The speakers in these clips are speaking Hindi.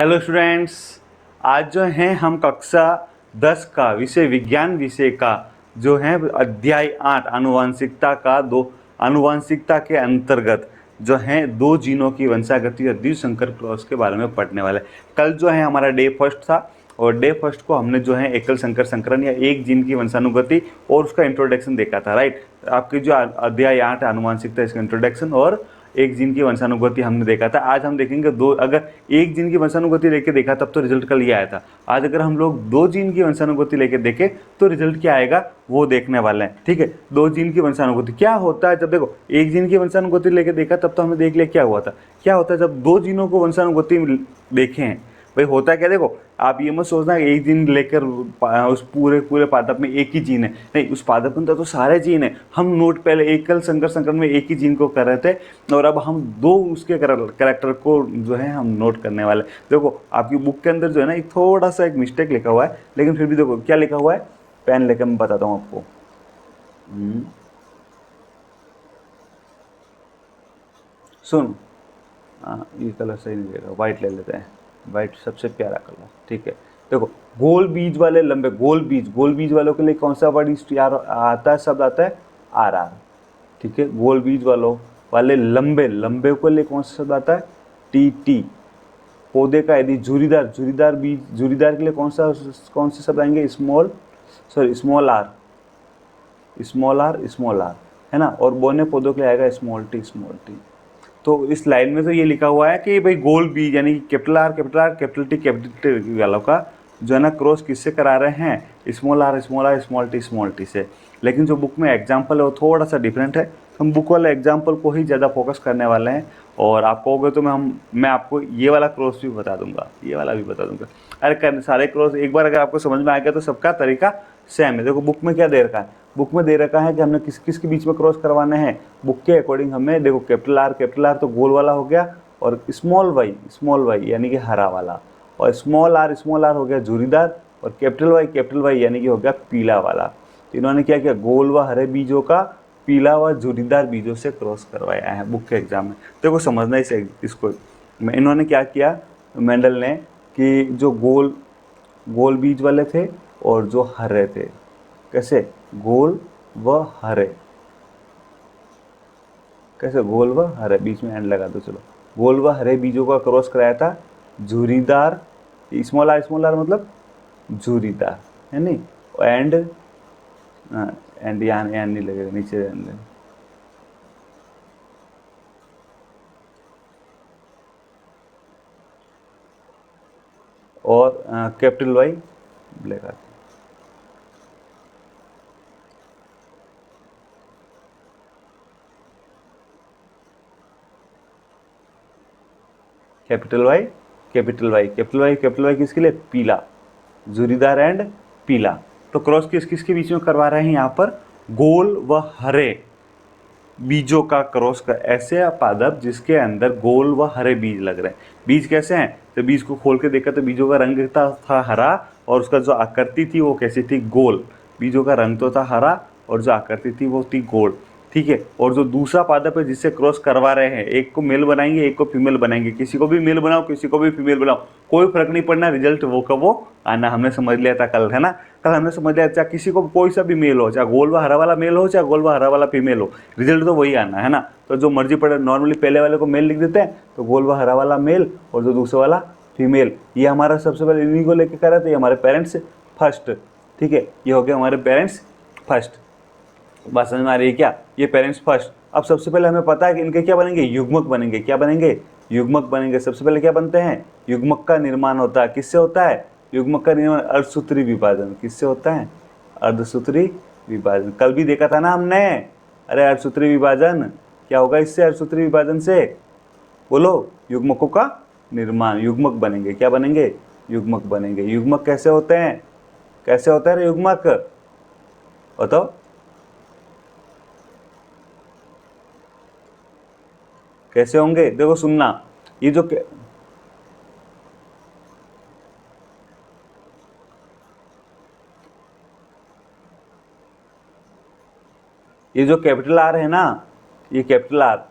हेलो स्टूडेंट्स, आज जो है हम कक्षा 10 का विषय विज्ञान विषय का जो है अध्याय 8 आनुवंशिकता का आनुवंशिकता के अंतर्गत जो है दो जीनों की वंशागति और द्विसंकर क्रॉस के बारे में पढ़ने वाले। कल जो है हमारा डे फर्स्ट था और डे फर्स्ट को हमने जो है एकल संकर संकरण या एक जीन की वंशानुगति और उसका इंट्रोडक्शन देखा था, राइट। आपकी जो अध्याय 8 आनुवंशिकता इसका इंट्रोडक्शन और एक जीन की वंशानुगति हमने देखा था। आज हम देखेंगे दो, अगर एक जीन की वंशानुगति लेके देखा तब तो रिजल्ट कल ये आया था। आज अगर हम लोग दो जीन की वंशानुगति लेके देखें तो रिजल्ट क्या आएगा वो देखने वाले हैं, ठीक है। दो जीन की वंशानुगति क्या होता है, जब देखो एक जीन की वंशानुगति लेके देखा तब तो हमने देख लिया क्या हुआ था। क्या होता है जब दो जीनों को वंशानुगति देखे हैं, भाई होता है क्या, देखो आप ये मत सोचना एक जीन लेकर उस पूरे पूरे पादप में एक ही जीन है, नहीं, उस पादप के अंदर तो सारे जीन है। हम नोट पहले एकल संकर संकरण में एक ही जीन को कर रहे थे और अब हम दो उसके करेक्टर को जो है हम नोट करने वाले। देखो आपकी बुक के अंदर जो है ना एक थोड़ा सा एक मिस्टेक लिखा हुआ है, लेकिन फिर भी देखो क्या लिखा हुआ है, पेन लेकर मैं बताता हूँ आपको। सुन, ये कलर सही नहीं लगेगा, वाइट ले लेते हैं, वाइट सबसे प्यारा कलर, ठीक है। देखो गोल बीज वाले लंबे, गोल बीज वालों के लिए कौन सा वर्ड आता है, शब्द आता है आर आर, ठीक है। गोल बीज वाले लंबे के लिए कौन सा शब्द आता है, टी टी। पौधे का यदि झुरीदार बीज, झुरीदार के लिए कौन से शब्द आएंगे, स्मॉल आर, है ना। और बोने पौधों के लिए आएगा स्मॉल टी। तो इस लाइन में तो ये लिखा हुआ है कि भाई गोल बीज यानी कैपिटल आर कैपिटल टी वालों का जो है ना क्रॉस किससे करा रहे हैं, स्मॉल टी से। लेकिन जो बुक में एग्जाम्पल है वो थोड़ा सा डिफरेंट है, हम बुक वाले एग्जाम्पल को ही ज़्यादा फोकस करने वाले हैं। और आप कहोगे तो मैं आपको ये वाला क्रॉस भी बता दूंगा, ये वाला भी बता दूंगा। अरे सारे क्रॉस एक बार अगर आपको समझ में आ गया तो सबका तरीका सेम है। देखो बुक में क्या दे रखा है, बुक में दे रखा है कि हमने किस के बीच में क्रॉस करवाने हैं। बुक के अकॉर्डिंग हमें देखो कैपिटल आर तो गोल वाला हो गया, और स्मॉल वाई यानी कि हरा वाला, और स्मॉल आर हो गया झुरीदार, और कैपिटल वाई यानी कि हो गया पीला वाला। तो इन्होंने क्या किया, गोल व हरे बीजों का पीला व झुरीदार बीजों से क्रॉस करवाया है बुक के एग्जाम में। देखो समझना इसको इन्होंने क्या किया मेंडल ने, कि जो गोल बीज वाले थे और जो हरे थे, कैसे गोल व हरे, कैसे गोल व हरे, बीच में एंड लगा दो, चलो गोल व हरे बीजों का क्रॉस कराया था झुरीदार, स्मॉल आर मतलब झुरीदार है नहीं, एंड यहाँ नहीं लगेगा, नीचे एंड लगेगा। और capital Y black R, capital Y किसके लिए, पीला, झुरीदार एंड पीला। तो क्रॉस किसके बीच में करवा रहे हैं यहाँ पर, गोल व हरे बीजों का क्रॉस कर, ऐसे पादप जिसके अंदर गोल व हरे बीज लग रहे हैं। बीज कैसे हैं, तो बीज को खोल के देखा तो बीजों का रंग था हरा, और उसका जो आकृति थी वो कैसी थी, गोल। बीजों का रंग तो था हरा और जो आकृति थी वो थी गोल, ठीक है। और जो दूसरा पादप है जिससे क्रॉस करवा रहे हैं, एक को मेल बनाएंगे एक को फीमेल बनाएंगे, किसी को भी मेल बनाओ किसी को भी फीमेल बनाओ, कोई फर्क नहीं पड़ना, रिजल्ट वो का वो आना। हमने समझ लिया था कल, है ना, कल हमने समझ लिया चाहे किसी को कोई सा भी मेल हो, चाहे गोल व हरा वाला मेल हो चाहे गोल व हरा वाला फीमेल हो, रिजल्ट तो वही आना है ना। तो जो मर्जी पड़े, नॉर्मली पहले वाले को मेल लिख देते हैं, तो गोल व हरा वाला मेल और जो दूसरा वाला फीमेल, ये हमारा सबसे पहले इन्हीं को लेकर करा था, ये हमारे पेरेंट्स फर्स्ट, ठीक है। ये हो गया हमारे पेरेंट्स फर्स्ट, बात समझ में आ रही है क्या, ये पेरेंट्स फर्स्ट। अब सबसे पहले हमें पता है कि इनके क्या बनेंगे, युग्मक बनेंगे। क्या बनेंगे, युग्मक बनेंगे। सबसे पहले क्या बनते हैं, युग्मक का निर्माण होता है। किससे होता है, युग्मक का निर्माण अर्धसूत्री विभाजन, किससे होता है, अर्धसूत्री विभाजन। कल भी देखा था ना हमने, अरे अर्धसूत्री विभाजन क्या होगा, इससे अर्धसूत्री विभाजन से बोलो युग्मकों का निर्माण, युग्मक बनेंगे। क्या बनेंगे, युग्मक बनेंगे। युग्मक कैसे होते हैं, कैसे होता है युग्मक, बताओ। कैसे होंगे, देखो सुनना, ये जो कैपिटल आर है ना, ये कैपिटल आर,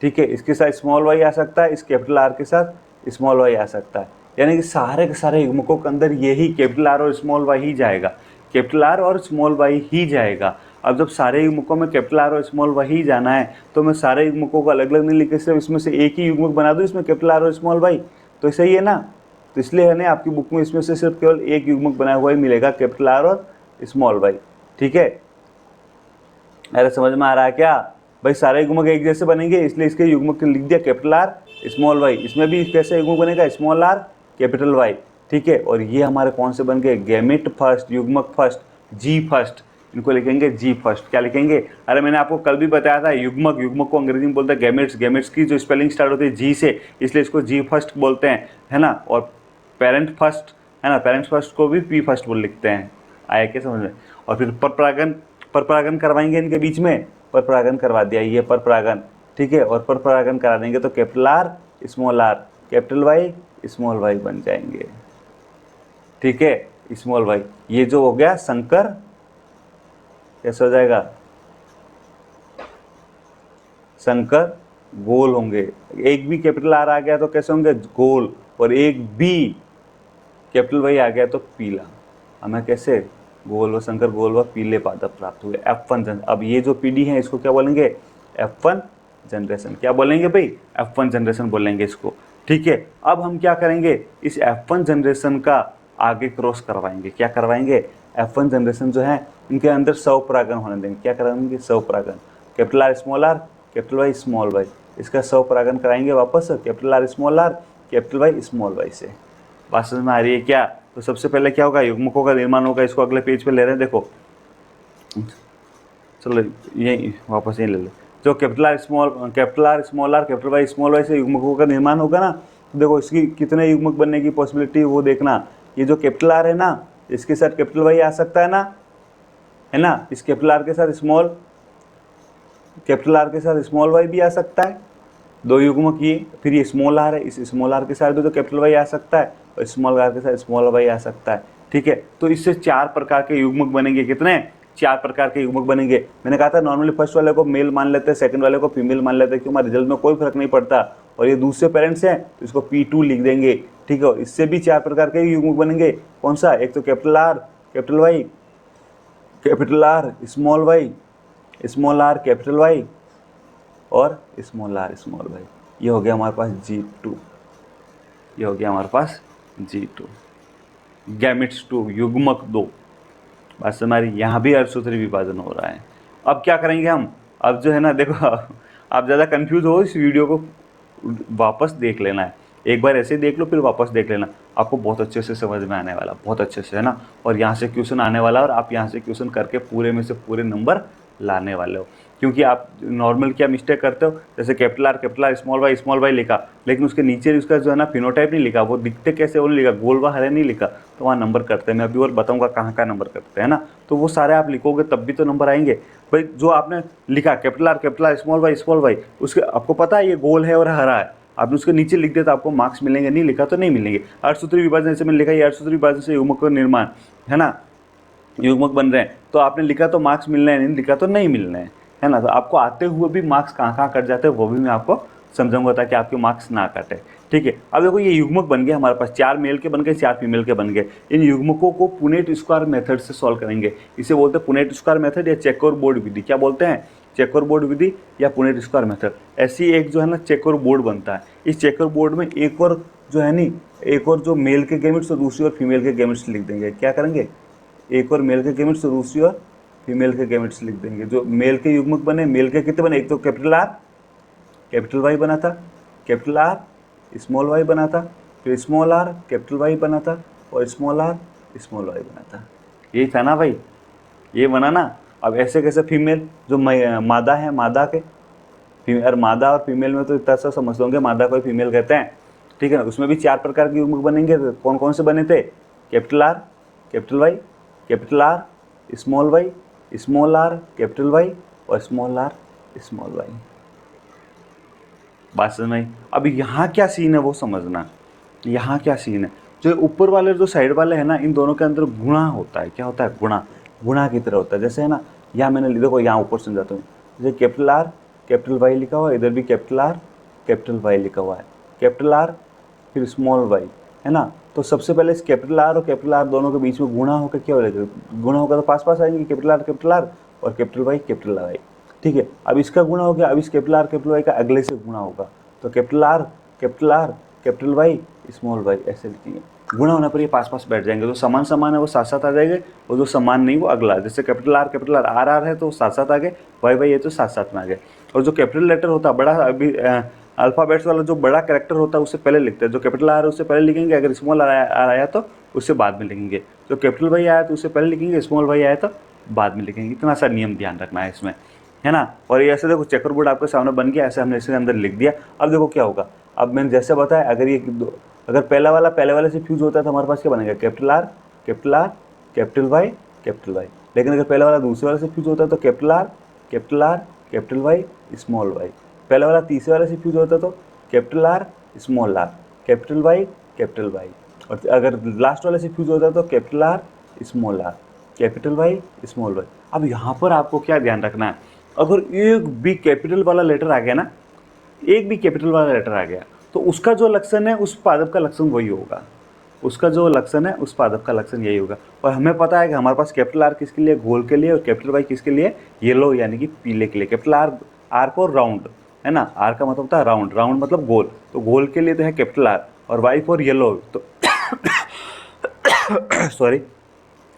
ठीक है, इसके साथ स्मॉल वाई आ सकता है, इस कैपिटल आर के साथ स्मॉल वाई आ सकता है। यानी कि सारे के सारे युग्मकों के अंदर यही कैपिटल आर और स्मॉल वाई ही जाएगा, कैपिटल आर और स्मॉल वाई ही जाएगा। अब जब सारे युग्मकों में कैपिटल आर और स्मॉल वाई ही जाना है तो मैं सारे युग्मकों को अलग अलग नहीं लिख के सिर्फ इसमें से एक ही युग्मक बना दूँ इसमें कैपिटल आर और स्मॉल वाई, तो सही है ना। तो इसलिए है ना आपकी बुक में इसमें से सिर्फ केवल एक युग्मक बनाया हुआ ही मिलेगा, कैपिटल आर और स्मॉल वाई। ठीक है, अरे समझ में आ रहा है क्या भाई, सारे युग्मक एक जैसे बनेंगे इसलिए इसके युग्मक लिख दिया कैपिटल आर स्मॉल वाई। इसमें भी कैसे युग्मक बनेगा, स्मॉल आर कैपिटल वाई। ठीक है, और ये हमारे कौन से बन गए, गैमेट फर्स्ट, युग्मक फर्स्ट, जी फर्स्ट, इनको लिखेंगे जी फर्स्ट। क्या लिखेंगे, अरे मैंने आपको कल भी बताया था युग्मक, युग्मक को अंग्रेजी में बोलते हैं गैमेट्स, गैमेट्स की जो स्पेलिंग स्टार्ट होती है जी से इसलिए इसको जी फर्स्ट बोलते हैं, है ना। और पेरेंट फर्स्ट, है ना, पेरेंट्स फर्स्ट को भी पी फर्स्ट बोल लिखते हैं, आया क्या समझ में। और फिर पर परागन करवाएंगे इनके बीच में, पर परागन करवा दिया, ये पर परागन। ठीक है, और पर परागन करा देंगे तो capital R small R capital Y small Y बन जाएंगे। ठीक है, स्मॉल वाई, ये जो हो गया संकर, कैसे हो जाएगा, संकर गोल होंगे। एक भी कैपिटल आर आ गया तो कैसे होंगे, गोल, और एक भी कैपिटल वाई आ गया तो पीला। हमें कैसे, गोल व संकर गोल व पीले पादप प्राप्त हुए, F1 जनरेशन। अब ये जो पीडी है इसको क्या बोलेंगे, F1 जनरेशन। क्या बोलेंगे भाई, F1 जनरेशन बोलेंगे इसको। ठीक है, अब हम क्या करेंगे, इस F1 जनरेशन का आगे क्रॉस करवाएंगे। क्या करवाएंगे, F1 जनरेशन जो है इनके अंदर स्वपरागन होने देंगे। क्या कराएंगे, स्वपरागन, capital R small R capital Y small Y, इसका स्वपरागन कराएंगे वापस capital R capital Y small Y से। बात समझ में आ रही है क्या। तो सबसे पहले क्या होगा, युग्मकों का निर्माण होगा। इसको अगले पेज पे ले रहे हैं, देखो, चलो यही वापस यही ले ले। जो capital R small R capital Y small Y से युग्मकों का निर्माण होगा ना, तो देखो इसकी कितने युग्मक बनने की पॉसिबिलिटी वो देखना। ये जो कैपिटल आर है ना, इसके साथ कैपिटल वाई आ सकता है ना, इस कैपिटल आर के साथ कैपिटल आर के साथ स्मॉल वाई भी आ सकता है, दो युग्मक ये। फिर ये स्मॉल आर है, इस स्मॉल आर के साथ भी तो कैपिटल वाई आ सकता है, और स्मॉल आर के साथ स्मॉल वाई आ सकता है। ठीक है, तो इससे 4 प्रकार के युग्मक बनेंगे। कितने, 4 प्रकार के युग्मक बनेंगे। मैंने कहा था नॉर्मली फर्स्ट वाले को मेल मान लेते हैं, सेकंड वाले को फीमेल मान लेते हैं, क्योंकि हमारे रिजल्ट में कोई फर्क नहीं पड़ता। और ये दूसरे पेरेंट्स हैं तो इसको P2 लिख देंगे। ठीक है, इससे भी 4 प्रकार के युग्मक बनेंगे। कौन सा, एक तो capital R capital Y, capital R small R capital Y, और स्मॉल आर स्मॉल वाई। ये हो गया हमारे पास G2, ये हो गया हमारे पास G2, गैमेट्स 2, युग्मक 2। बस हमारी यहाँ भी अर्धसूत्री विभाजन हो रहा है। अब क्या करेंगे हम, अब जो है ना देखो, आप ज़्यादा कंफ्यूज हो इस वीडियो को वापस देख लेना है, एक बार ऐसे देख लो फिर वापस देख लेना, आपको बहुत अच्छे से समझ में आने वाला, बहुत अच्छे से, है ना। और यहाँ से क्वेश्चन आने वाला, और आप यहाँ से क्वेश्चन करके पूरे में से पूरे नंबर लाने वाले हो। क्योंकि आप नॉर्मल क्या मिस्टेक करते हो, जैसे कैपिटल आर स्मॉल वाई लिखा, लेकिन उसके नीचे उसका जो है ना फिनोटाइप नहीं लिखा, वो दिखते कैसे वो नहीं लिखा, गोल व हरे नहीं लिखा, तो वहाँ नंबर करते हैं। मैं अभी और बताऊँगा कहाँ कहाँ नंबर करते हैं ना, तो वो सारे आप लिखोगे तब भी तो नंबर आएंगे भाई। जो आपने लिखा कैपिटल आर स्मॉल वाई, उसके आपको पता है ये गोल है और हरा है, आपने उसके नीचे लिख दिया तो आपको मार्क्स मिलेंगे, नहीं लिखा तो नहीं मिलेंगे। अर्धसूत्री विभाजन जैसे मैंने लिखा, ये अर्धसूत्री विभाजन से युग्मक का निर्माण, है ना, युग्मक बन रहे हैं, तो आपने लिखा तो मार्क्स मिलने हैं, नहीं लिखा तो नहीं मिलने हैं, है ना। तो आपको आते हुए भी मार्क्स कहाँ कट जाते हैं वो भी मैं आपको समझाऊंगा ताकि आपके मार्क्स ना कटे। ठीक है, अब देखो ये युग्मक बन गए हमारे पास, 4 मेल के बन गए, 4 फीमेल के बन गए। इन युग्मकों को पुनेट स्क्वायर मेथड से सॉल्व करेंगे। इसे बोलते हैं पुनेट स्क्वायर मेथड या चेकर बोर्ड विधि। क्या बोलते हैं, चेकर बोर्ड विधि या पुनेट स्क्वायर मेथड। ऐसी एक जो है ना चेकर बोर्ड बनता है। इस चेकर बोर्ड में एक और जो है नी, एक और जो मेल के गैमेट्स और दूसरी और फीमेल के गैमेट्स लिख देंगे। क्या करेंगे, एक और मेल के गैमेट्स और दूसरी और फीमेल के गैमेट्स लिख देंगे। जो मेल के युग्मक बने, मेल के कितने बने, एक तो कैपिटल आर कैपिटल वाई बना था, कैपिटल आर स्मॉल वाई बना था, फिर स्मॉल आर कैपिटल वाई बना था, और स्मॉल आर स्मॉल वाई बना था। यही था ना भाई, ये बना ना। अब ऐसे कैसे फीमेल जो मादा है, मादा के और मादा और फीमेल में तो इतना सा समझ लोगे, मादा को फीमेल कहते हैं। ठीक है ना, उसमें भी 4 प्रकार के युग्मक बनेंगे। तो कौन कौन से बने थे, capital R capital Y, capital R small R capital Y, और स्मॉल आर स्मॉल वाई। बात समझ में आई। अब यहाँ क्या सीन है वो समझना, यहाँ क्या सीन है। जो ऊपर वाले जो साइड वाले हैं ना, इन दोनों के अंदर गुणा होता है। क्या होता है, गुणा की तरह होता है। जैसे है ना, यहाँ मैंने देखो यहाँ ऊपर समझाता हूँ, जैसे कैपिटल आर कैपिटल वाई लिखा हुआ है, इधर भी कैपिटल आर कैपिटल वाई लिखा हुआ है, कैपिटल आर फिर स्मॉल वाई, है ना। तो सबसे पहले इस कैपिटल आर और कैपिटल आर दोनों के बीच में गुणा होकर क्या हो जाएगा, गुणा होगा तो पास पास आएंगे कैपिटल आर और कैपिटल वाई, ठीक है। अब इसका गुणा हो गया, अब इस कैपिटल वाई का अगले से गुणा होगा, तो capital R capital Y small Y ऐसे लिखेंगे। गुणा होने पर ये पास पास बैठ जाएंगे, तो समान है वो साथ साथ आ जाएंगे, और जो समान नहीं वो अगला, जैसे कैपिटल आर है तो साथ साथ आ गए, वाई है तो साथ साथ में आ गए। और जो कैपिटल लेटर होता है बड़ा, अभी अल्फ़ाबेट्स वाला जो बड़ा कैरेक्टर होता है उससे पहले लिखते हैं, जो कैपिटल आर है उससे पहले लिखेंगे, अगर स्मॉल आर आया तो उससे बाद में लिखेंगे, जो कैपिटल वाई आया तो उससे पहले लिखेंगे, स्मॉल वाई आया तो बाद में लिखेंगे। इतना सा नियम ध्यान रखना है इसमें, है ना। और ये ऐसे देखो चेकर बोर्ड आपके सामने बन गया, ऐसे हमने इसके अंदर लिख दिया। अब देखो क्या होगा, अब मैंने जैसे बताया, अगर पहले वाले से फ्यूज होता है तो हमारे पास क्या बनेगा, कैपिटल वाई। लेकिन अगर पहले वाला दूसरे वाले से फ्यूज होता है तो कैपिटल वाई स्मॉल वाई। पहले वाला तीसरे वाले से फ्यूज होता है तो कैपिटल आर कैपिटल वाई। और अगर लास्ट वाले से फ्यूज होता है तो capital R capital Y small Y. अब यहाँ पर आपको क्या ध्यान रखना है, अगर एक भी कैपिटल वाला लेटर आ गया तो उसका जो लक्षण है उस पादप का लक्षण वही होगा, यही होगा। और हमें पता है कि हमारे पास कैपिटल आर किसके लिए, गोल के लिए, और कैपिटल वाई किसके लिए, येलो यानी कि पीले के लिए। कैपिटल आर को राउंड, है ना, आर का मतलब होता है राउंड मतलब गोल, तो गोल के लिए तो है कैपिटल आर, और वाई फॉर येलो, तो सॉरी,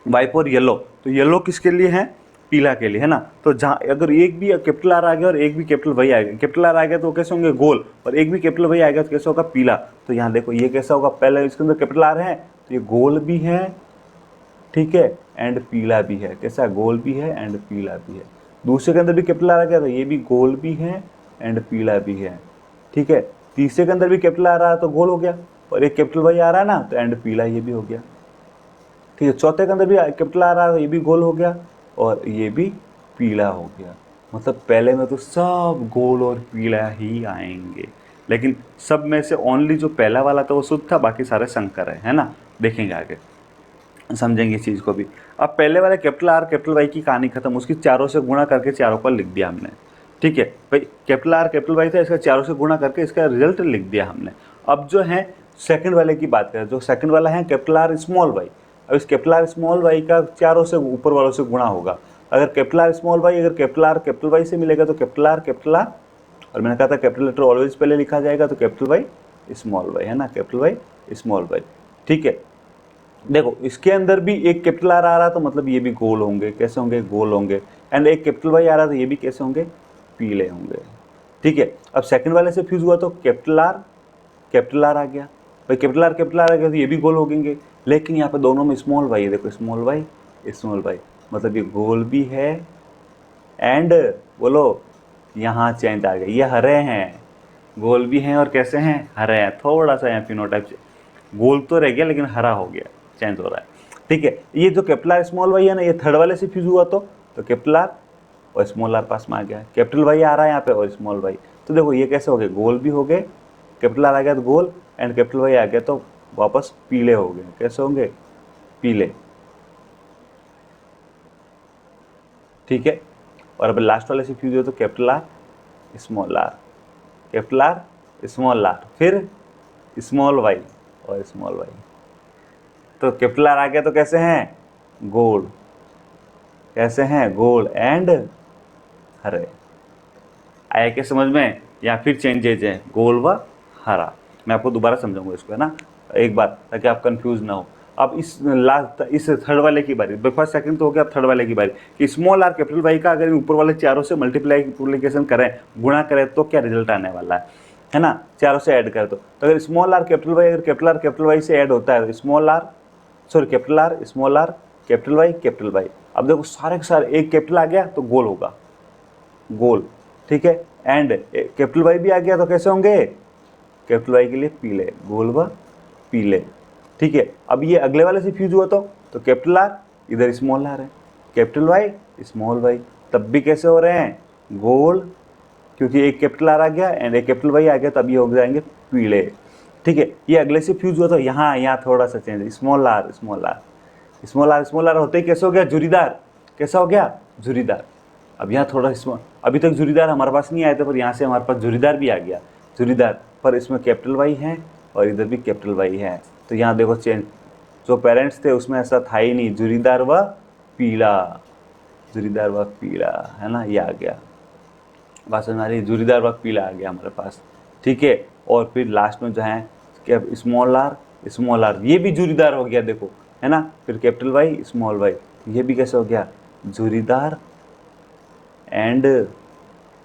वाई फॉर येलो, तो येलो किसके लिए है, पीला के लिए, है ना। तो जहाँ अगर एक भी कैपिटल आर आ गया और एक भी कैपिटल वाई आ गया, कैपिटल आर आ गया तो कैसे होंगे, गोल, और एक भी कैपिटल वाई आ गया तो कैसे होगा, पीला। तो यहाँ देखो ये कैसा होगा, पहले इसके अंदर कैपिटल आर है तो ये गोल भी है, ठीक है, एंड पीला भी है। कैसा, गोल भी है एंड पीला भी है। दूसरे के अंदर भी कैपिटल आर आ गया तो ये भी गोल भी है एंड पीला भी है, ठीक है। तीसरे के अंदर भी कैपिटल आर आ रहा तो गोल हो गया, और एक कैपिटल वाई आ रहा है ना तो एंड पीला, ये भी हो गया, ठीक है। चौथे के अंदर भी कैपिटल आर आ रहा है, ये भी गोल हो गया और ये भी पीला हो गया। मतलब पहले में तो सब गोल और पीला ही आएंगे, लेकिन सब में से ओनली जो पहला वाला था वो शुद्ध था, बाकी सारे संकर है ना। देखेंगे आगे, समझेंगे इस चीज़ को भी। अब पहले वाले कैपिटल आर कैपिटल वाई की कहानी खत्म, उसकी चारों से गुणा करके चारों पर लिख दिया हमने, ठीक है भाई। कैपिटल आर कैपिटल वाई था, इसका चारों से गुणा करके इसका रिजल्ट लिख दिया हमने। अब जो है सेकंड वाले की बात करें, जो सेकंड वाला है कैपिटल आर स्मॉल वाई। अब इस कैपिटल आर स्मॉल वाई का चारों से ऊपर वालों से गुणा होगा। अगर कैपिटल आर स्मॉल वाई अगर कैपिटल आर कैपिटल वाई से मिलेगा तो कैपिटल आर, और मैंने कहा था कैपिटल लेटर ऑलवेज पहले लिखा जाएगा, तो कैपिटल वाई स्मॉल वाई, है ना, कैपिटल वाई स्मॉल वाई, ठीक है। देखो इसके अंदर भी एक कैपिटल आर आ रहा तो मतलब ये भी गोल होंगे, कैसे होंगे, गोल होंगे। एंड एक कैपिटल वाई आ रहा तो ये भी कैसे होंगे, पीले होंगे, ठीक है। अब सेकंड वाले से फ्यूज हुआ तो कैपिटल आर आ गया भाई, कैपिटल आर आ गया तो ये भी गोल हो गएंगे। लेकिन यहाँ पे दोनों में स्मॉल वाई है, देखो स्मॉल वाई, मतलब ये गोल भी है एंड बोलो यहाँ चेंज आ गया, ये हरे हैं, गोल भी हैं और कैसे हैं, हरे हैं। थोड़ा सा यहाँ फिनोटाइप गोल तो रह गया लेकिन हरा हो गया, चेंज हो रहा है, ठीक है। ये जो कैपिटल आर स्मॉल वाई है ना, ये थर्ड वाले से फ्यूज हुआ तो कैपिटल आर और स्मॉल आर पास में आ गया, कैपिटल वाई आ रहा है यहाँ पे और स्मॉल वाई। तो देखो ये कैसे हो गए, गोल भी हो गए, कैपिटल आर आ गया तो गोल, एंड कैपिटल वाई आ गया तो वापस पीले हो गए। कैसे होंगे, पीले, ठीक है। और अब लास्ट वाले से फ्यूज हुआ तो कैपिटल आर स्मॉल आर, फिर स्मॉल वाई और स्मॉल वाई। तो कैपिटल आर आ गया तो कैसे हैं, गोल, कैसे हैं, गोल एंड हरे। आया क्या समझ में, या फिर चेंजेज है, गोल व हरा। मैं आपको दोबारा समझाऊंगा इसको, है ना, एक बार, ताकि आप कंफ्यूज ना हो। अब इस थर्ड वाले की बारी, फर्स्ट सेकंड तो हो गया, अब थर्ड वाले की बारी कि स्मॉल आर कैपिटल वाई का अगर ऊपर वाले चारों से मल्टीप्लिकेशन करें, गुणा करें तो क्या रिजल्ट आने वाला है ना, चारों से ऐड करें तो अगर स्मॉल आर कैपिटल वाई, अगर कैपिटल आर कैपिटल वाई से ऐड होता है तो capital R small R capital Y. अब देखो सारे के सारे एक कैपिटल आ गया तो गोल होगा, गोल, ठीक है। एंड कैपिटल वाई भी आ गया तो कैसे होंगे, कैपिटल वाई के लिए पीले, गोल व पीले, ठीक है। अब ये अगले वाले से फ्यूज हुआ तो कैपिटल आर इधर स्मॉल आर है, कैपिटल वाई स्मॉल वाई, तब भी कैसे हो रहे हैं, गोल, क्योंकि एक कैपिटल आर आ गया एंड एक कैपिटल वाई आ गया, तब ये हो जाएंगे पीले, ठीक है। ये अगले से फ्यूज हुआ तो यहाँ थोड़ा सा चेंज, स्मॉल आर होते ही कैसे हो गया, जुरीदार, कैसा हो गया, जुरीदार। अब यहाँ थोड़ा स्मॉल, अभी तक जुरीदार हमारे पास नहीं आए थे, पर यहाँ से हमारे पास जुरीदार भी आ गया, जुरीदार, पर इसमें कैपिटल वाई है और इधर भी कैपिटल वाई है। तो यहाँ देखो चेंज, जो पेरेंट्स थे उसमें ऐसा था ही नहीं, जुरीदार व पीला, जुरीदार व पीला, है ना, ये आ गया। बात समझ आ रही है, जुरीदार व पीला आ गया हमारे पास, ठीक है। और फिर लास्ट में जो है क्या, स्मॉल आर, ये भी जुरीदार हो गया देखो, है ना। फिर कैपिटल वाई स्मॉल वाई, ये भी कैसे हो गया, जुरीदार एंड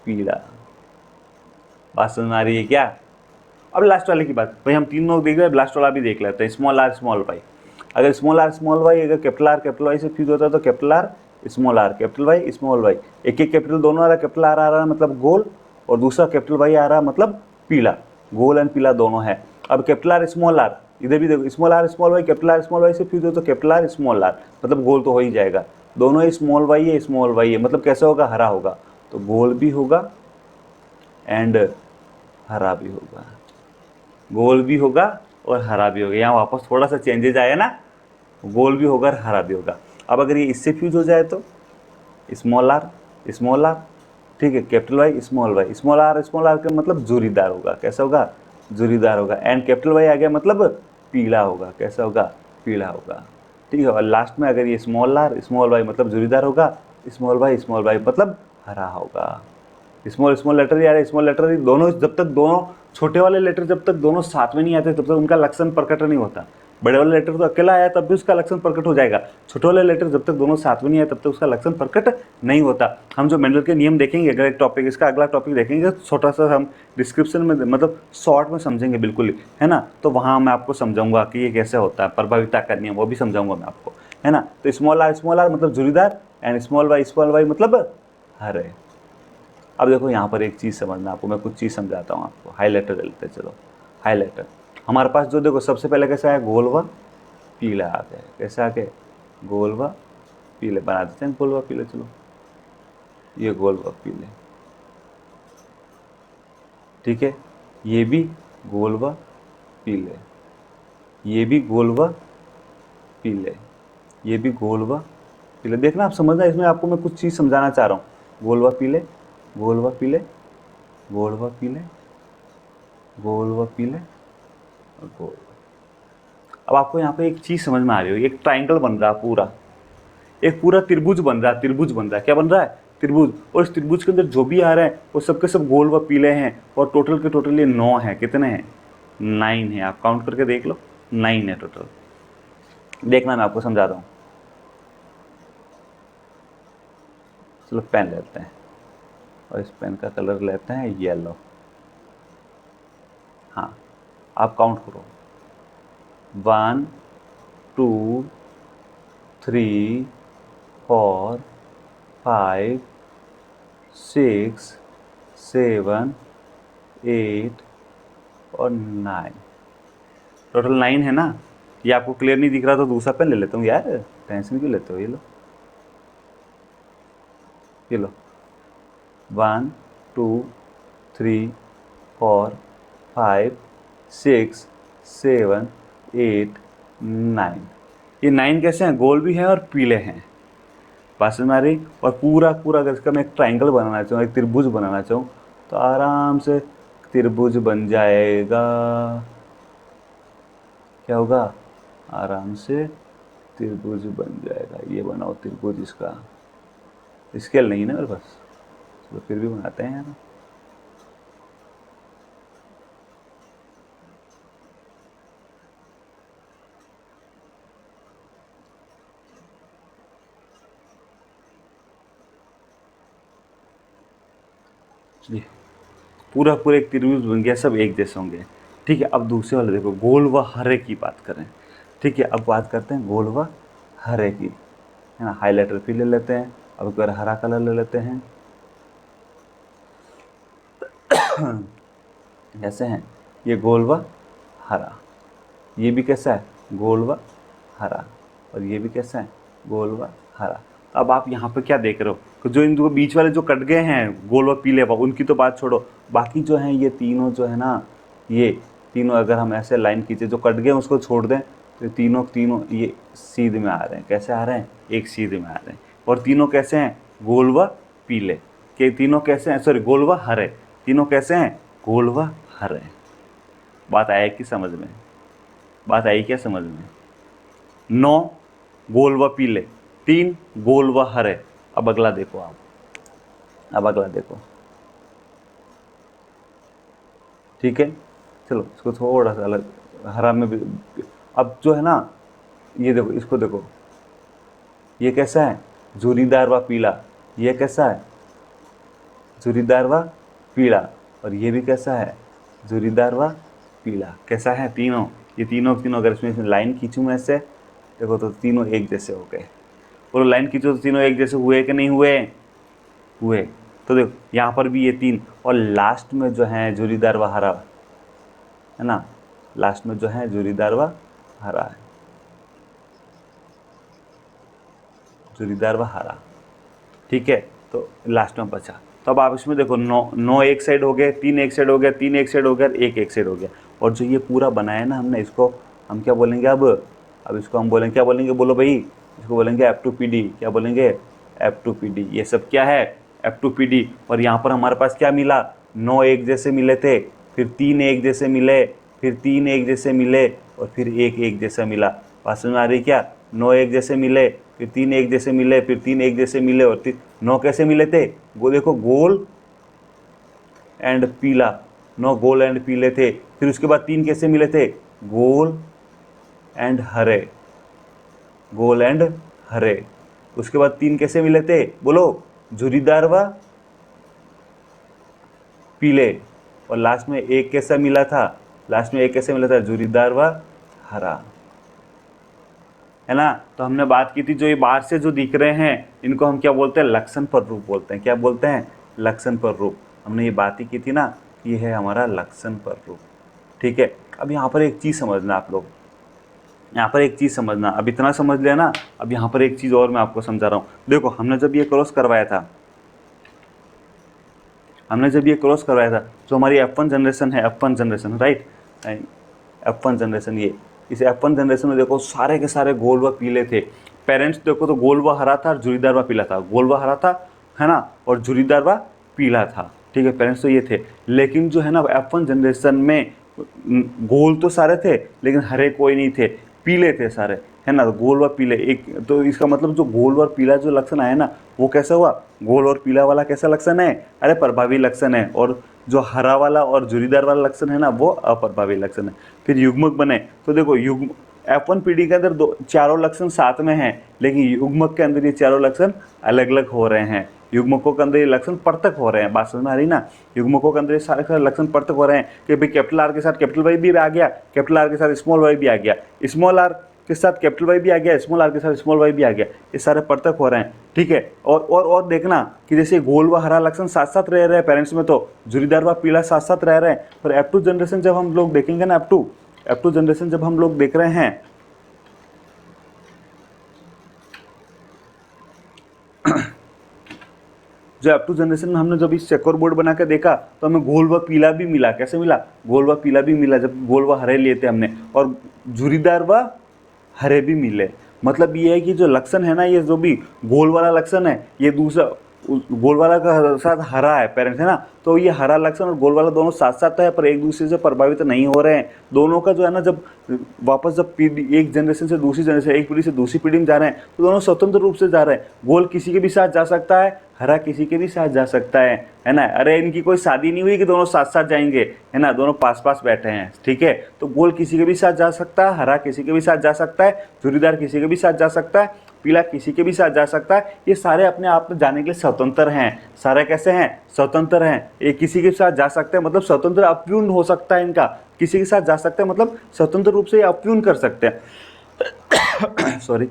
पीला। बात समझ में आ रही है क्या। अब लास्ट वाले की बात, भाई हम तीनों देख रहे हैं, लास्ट वाला भी देख लेते हैं, स्मॉल आर स्मॉल वाई। अगर स्मॉल वाई अगर कैपिटल वाई से फ्यूज होता है तो capital R capital Y small Y, एक एक कैपिटल दोनों आ रहा है, कैपिटल आर आ रहा है मतलब गोल, और दूसरा कैपिटल वाई आ रहा है मतलब पीला, गोल एंड पीला दोनों है। अब कैपिटल आर स्मॉल आर, इधर भी देखो small R small Y, capital R small Y से फ्यूज हो तो कैपिटल आर स्मॉल आर, मतलब गोल तो हो ही जाएगा। दोनों ही स्मॉल वाई है, मतलब कैसे होगा, हरा होगा, तो गोल भी होगा एंड हरा भी होगा, गोल भी होगा और हरा भी होगा। यहाँ वापस थोड़ा सा चेंजेज आया ना, गोल भी होगा और हरा भी होगा। अब अगर ये इससे फ्यूज हो जाए तो स्मॉल आर, ठीक है, कैपिटल वाई स्मॉल आर का मतलब जुरीदार होगा, कैसा होगा, जुरीदार होगा। एंड कैपिटल वाई आ गया मतलब पीला होगा, कैसा होगा, पीला होगा, ठीक है। और लास्ट में अगर ये स्मॉल आर स्मॉल वाई मतलब जुरीदार होगा, स्मॉल वाई मतलब हरा होगा। स्मॉल लेटर यार, स्मॉल लेटर दोनों, जब तक दोनों छोटे वाले लेटर जब तक दोनों साथ में नहीं आते तब तक उनका लक्षण प्रकट नहीं होता। बड़े वाले लेटर तो अकेला आया तब भी उसका लक्षण प्रकट हो जाएगा, छोटे वाले लेटर जब तक दोनों साथ में नहीं आए तब तक उसका लक्षण प्रकट नहीं होता। हम जो मेंडल के नियम देखेंगे, अगर एक टॉपिक, इसका अगला टॉपिक देखेंगे, छोटा सा हम डिस्क्रिप्शन में मतलब शॉर्ट में समझेंगे बिल्कुल ही, है ना। तो वहाँ मैं आपको समझाऊंगा कि ये कैसे होता है, प्रभाविता का नियम वो भी समझाऊंगा मैं आपको, है ना। तो स्मॉल आर मतलब जुरीदार एंड स्मॉल वाई मतलब हरे। अब देखो यहाँ पर एक चीज़ समझना आपको, मैं कुछ चीज़ समझाता हूँ आपको। हाईलाइटर लेते हैं, चलो हाईलाइटर हमारे पास जो देखो सबसे पहले कैसा है, गोल व पीला आ गया, कैसे आ गए, गोल व पीले, बना देते हैं गोल व पीले, चलो ये गोल व पीले, ठीक है। ये भी गोल व पीले, ये भी गोल व पीले, ये भी गोल व पीले। देखना आप समझना, इसमें आपको मैं कुछ चीज़ समझाना चाह रहा हूँ। गोल व पीले, गोल व पीले, गोल व पीले, गोल व पीले और गोल। अब आपको यहाँ पे एक चीज़ समझ में आ रही होगी, एक ट्राइंगल बन रहा है पूरा, एक पूरा त्रिभुज बन रहा है, क्या बन रहा है, त्रिभुज। और इस त्रिभुज के अंदर जो भी आ रहे हैं वो सबके सब गोल व पीले हैं, और टोटल के टोटल ये 9 हैं, कितने हैं, 9 है। आप काउंट करके देख लो, 9 है टोटल। देखना मैं आपको समझाता हूँ, चलो पेन लेते हैं और इस पेन का कलर लेते हैं येलो। हाँ, आप काउंट करो, 1 2 3 4 5 6 7 8 और 9, टोटल 9 है ना। ये आपको क्लियर नहीं दिख रहा तो दूसरा पेन ले लेता हूँ यार, टेंशन क्यों लेते हो, ये लो, ये लो, 1 2 3 4 5 6 7 8 9, ये 9 कैसे हैं, गोल भी हैं और पीले हैं, पास में आ रही। और पूरा पूरा अगर इसका मैं एक ट्राइंगल बनाना चाहूँ, एक त्रिभुज बनाना चाहूँ, तो आराम से त्रिभुज बन जाएगा, क्या होगा, आराम से त्रिभुज बन जाएगा। ये बनाओ त्रिभुज, इसका स्केल नहीं है ना मेरे पास, चलो फिर भी बनाते हैं यार। चलिए, पूरा पूरा एक त्रिभुज बन गया, सब एक जैसे होंगे, ठीक है। अब दूसरे वाले देखो, गोल व हरे की बात करें, ठीक है। अब बात करते हैं गोल व हरे की, है ना। हाईलाइटर फिर ले लेते हैं, अब एक बार हरा कलर ले लेते हैं, कैसे हैं ये, गोल व हरा, ये भी कैसा है, गोल व हरा, और ये भी कैसा है, गोल व हरा। अब आप यहाँ पे क्या देख रहे हो कि जो इन दो बीच वाले जो कट गए हैं गोल व पीले व, उनकी तो बात छोड़ो, बाकी जो हैं ये तीनों जो है ना, ये तीनों अगर हम ऐसे लाइन खींचे, जो कट गए उसको छोड़ दें तो तीनों तीनों ये सीध में आ रहे हैं, कैसे आ रहे हैं, एक सीध में आ रहे हैं। और तीनों कैसे हैं, गोल व पीले, के तीनों कैसे हैं, सॉरी गोल व हरे, तीनों कैसे हैं, गोल व हरे। बात आया कि समझ में? बात आई क्या समझ में? 9 गोल व पीले, 3 गोल व हरे। अब अगला देखो आप, अब अगला देखो, ठीक है। चलो इसको थोड़ा सा अलग, हरा में भी। अब जो है ना, ये देखो, इसको देखो, ये कैसा है? झुरीदार व पीला। ये कैसा है? झुरीदार व पीला। और ये भी कैसा है? झुरीदार व पीला। कैसा है? तीनों, ये तीनों तीनों अगर इसमें लाइन खींचूं मैं से, देखो तो तीनों एक जैसे हो गए। बोलो लाइन खींचो तो तीनों एक जैसे हुए कि नहीं हुए? हुए। तो देखो यहाँ पर भी ये 3, और लास्ट में जो है झुरीदार व हरा, है ना, लास्ट में जो है झुरीदार व हरा है, झुरीदार व हरा, ठीक है। तो लास्ट में बचा। तो अब आप इसमें देखो, 9 एक साइड हो गए, 3 एक साइड हो गया, 3 एक साइड हो गया, 1 एक साइड हो गया। और जो ये पूरा बनाया ना हमने, इसको हम क्या बोलेंगे अब इसको हम बोलेंगे, क्या बोलेंगे? बोलो भाई, इसको बोलेंगे F2PD। क्या बोलेंगे? F2PD। ये सब क्या है? F2PD। और यहाँ पर हमारे पास क्या मिला? 9 एक जैसे मिले थे, फिर 3 एक जैसे मिले, फिर 3 एक जैसे मिले, और फिर 1 एक जैसा मिला। बात समझ में आ रही क्या? 9 एक जैसे मिले, फिर 3 एक जैसे मिले, फिर 3 एक जैसे मिले, और 9 कैसे मिले थे? वो देखो, गोल एंड पीला। 9 गोल एंड पीले थे। फिर उसके बाद 3 कैसे मिले थे? गोल एंड हरे, गोल एंड हरे। उसके बाद 3 कैसे मिले थे? बोलो, झुरीदार व पीले। और लास्ट में एक कैसा मिला था? लास्ट में एक कैसे मिला था? झुरीदार व हरा, है ना। तो हमने बात की थी, जो ये बाहर से जो दिख रहे हैं, इनको हम क्या बोलते हैं? लक्षण पर रूप बोलते हैं। क्या बोलते हैं? लक्षण पर रूप। हमने ये बात ही की थी ना, ये है हमारा लक्षण पर रूप, ठीक है। अब यहाँ पर एक चीज़ समझना आप लोग, यहाँ पर एक चीज़ समझना। अब इतना समझ लिया ना, अब यहाँ पर एक चीज़ और मैं आपको समझा रहा हूँ। देखो, हमने जब ये क्रॉस करवाया था, जो हमारी F1 जनरेशन है, F1 generation, right, F1 generation, ये इस F1 जनरेशन में देखो सारे के सारे गोल व पीले थे। पेरेंट्स देखो तो गोल व हरा था और झुरीदार व पीला था, गोल व हरा था, है ना, और झुरीदार व पीला था, ठीक है। पेरेंट्स तो ये थे। लेकिन जो है ना, F1 जनरेशन में गोल तो सारे थे, लेकिन हरे कोई नहीं थे, पीले थे सारे, है ना। गोल व पीले एक, तो इसका मतलब जो गोल और पीला जो लक्षण आया ना, वो कैसा हुआ? गोल और पीला वाला कैसा लक्षण है? अरे प्रभावी लक्षण है। और जो हरा वाला और झुरीदार वाला लक्षण है ना, वो अप्रभावी लक्षण है। फिर युग्मक बने, तो देखो युग्म F1PD के अंदर चारों लक्षण साथ में हैं, लेकिन युग्मक के अंदर ये चारों लक्षण अलग अलग हो रहे हैं। युग्मकों के अंदर ये लक्षण पृथक हो रहे हैं। बात समझ में आ रही ना? युग्मकों के अंदर ये सारे सारे लक्षण पृथक हो रहे हैं कि भाई कैपिटल आर के साथ कैपिटल वाई भी आ गया, कैपिटल आर के साथ स्मॉल वाई भी आ गया, स्मॉल आर के साथ कैपिटल वाई भी आ गया, स्मॉल आर के साथ स्मॉल वाई भी आ गया। ये सारे पृथक हो रहे हैं, ठीक है। और देखना कि जैसे गोल व हरा लक्षण साथ साथ रह रहे हैं पेरेंट्स में, तो झुरीदार व पीला साथ साथ रह रहे हैं। पर F2 जनरेशन जब हम लोग देखेंगे ना, F2 जनरेशन जब हम लोग देख रहे हैं, जो F2 जनरेशन में हमने जब इस चेकर बोर्ड बना के देखा, तो हमें गोल व पीला भी मिला। कैसे मिला? गोल व पीला भी मिला, जब गोल व हरे लिए थे हमने, और झुरीदार व हरे भी मिले। मतलब ये है कि जो लक्षण है ना, ये जो भी गोल वाला लक्षण है, ये दूसरा गोल वाला का साथ हरा है पेरेंट्स, है ना, तो ये हरा लक्षण और गोल वाला दोनों साथ साथ है, पर एक दूसरे से प्रभावित नहीं हो रहे हैं। दोनों का जो है ना, जब वापस जब पीढ़ी एक जनरेशन से दूसरी जनरेशन, एक पीढ़ी से दूसरी पीढ़ी में जा रहे हैं, तो दोनों स्वतंत्र रूप से जा रहे हैं। गोल किसी के भी साथ जा सकता है, हरा किसी के भी साथ जा सकता है ना। अरे इनकी कोई शादी नहीं हुई कि दोनों साथ साथ जाएंगे, है ना, दोनों पास पास बैठे हैं, ठीक है। तो गोल किसी के भी साथ जा सकता है, हरा किसी के भी साथ जा सकता है, झुरीदार किसी के भी साथ जा सकता है, पीला किसी के भी साथ जा सकता है। ये सारे अपने आप में जाने के लिए स्वतंत्र हैं। सारे कैसे हैं? स्वतंत्र हैं। ये किसी के साथ जा सकते हैं, मतलब स्वतंत्र अप्यून हो सकता है इनका, किसी के साथ जा सकते हैं मतलब स्वतंत्र रूप से अप्यून कर सकते हैं। सॉरी,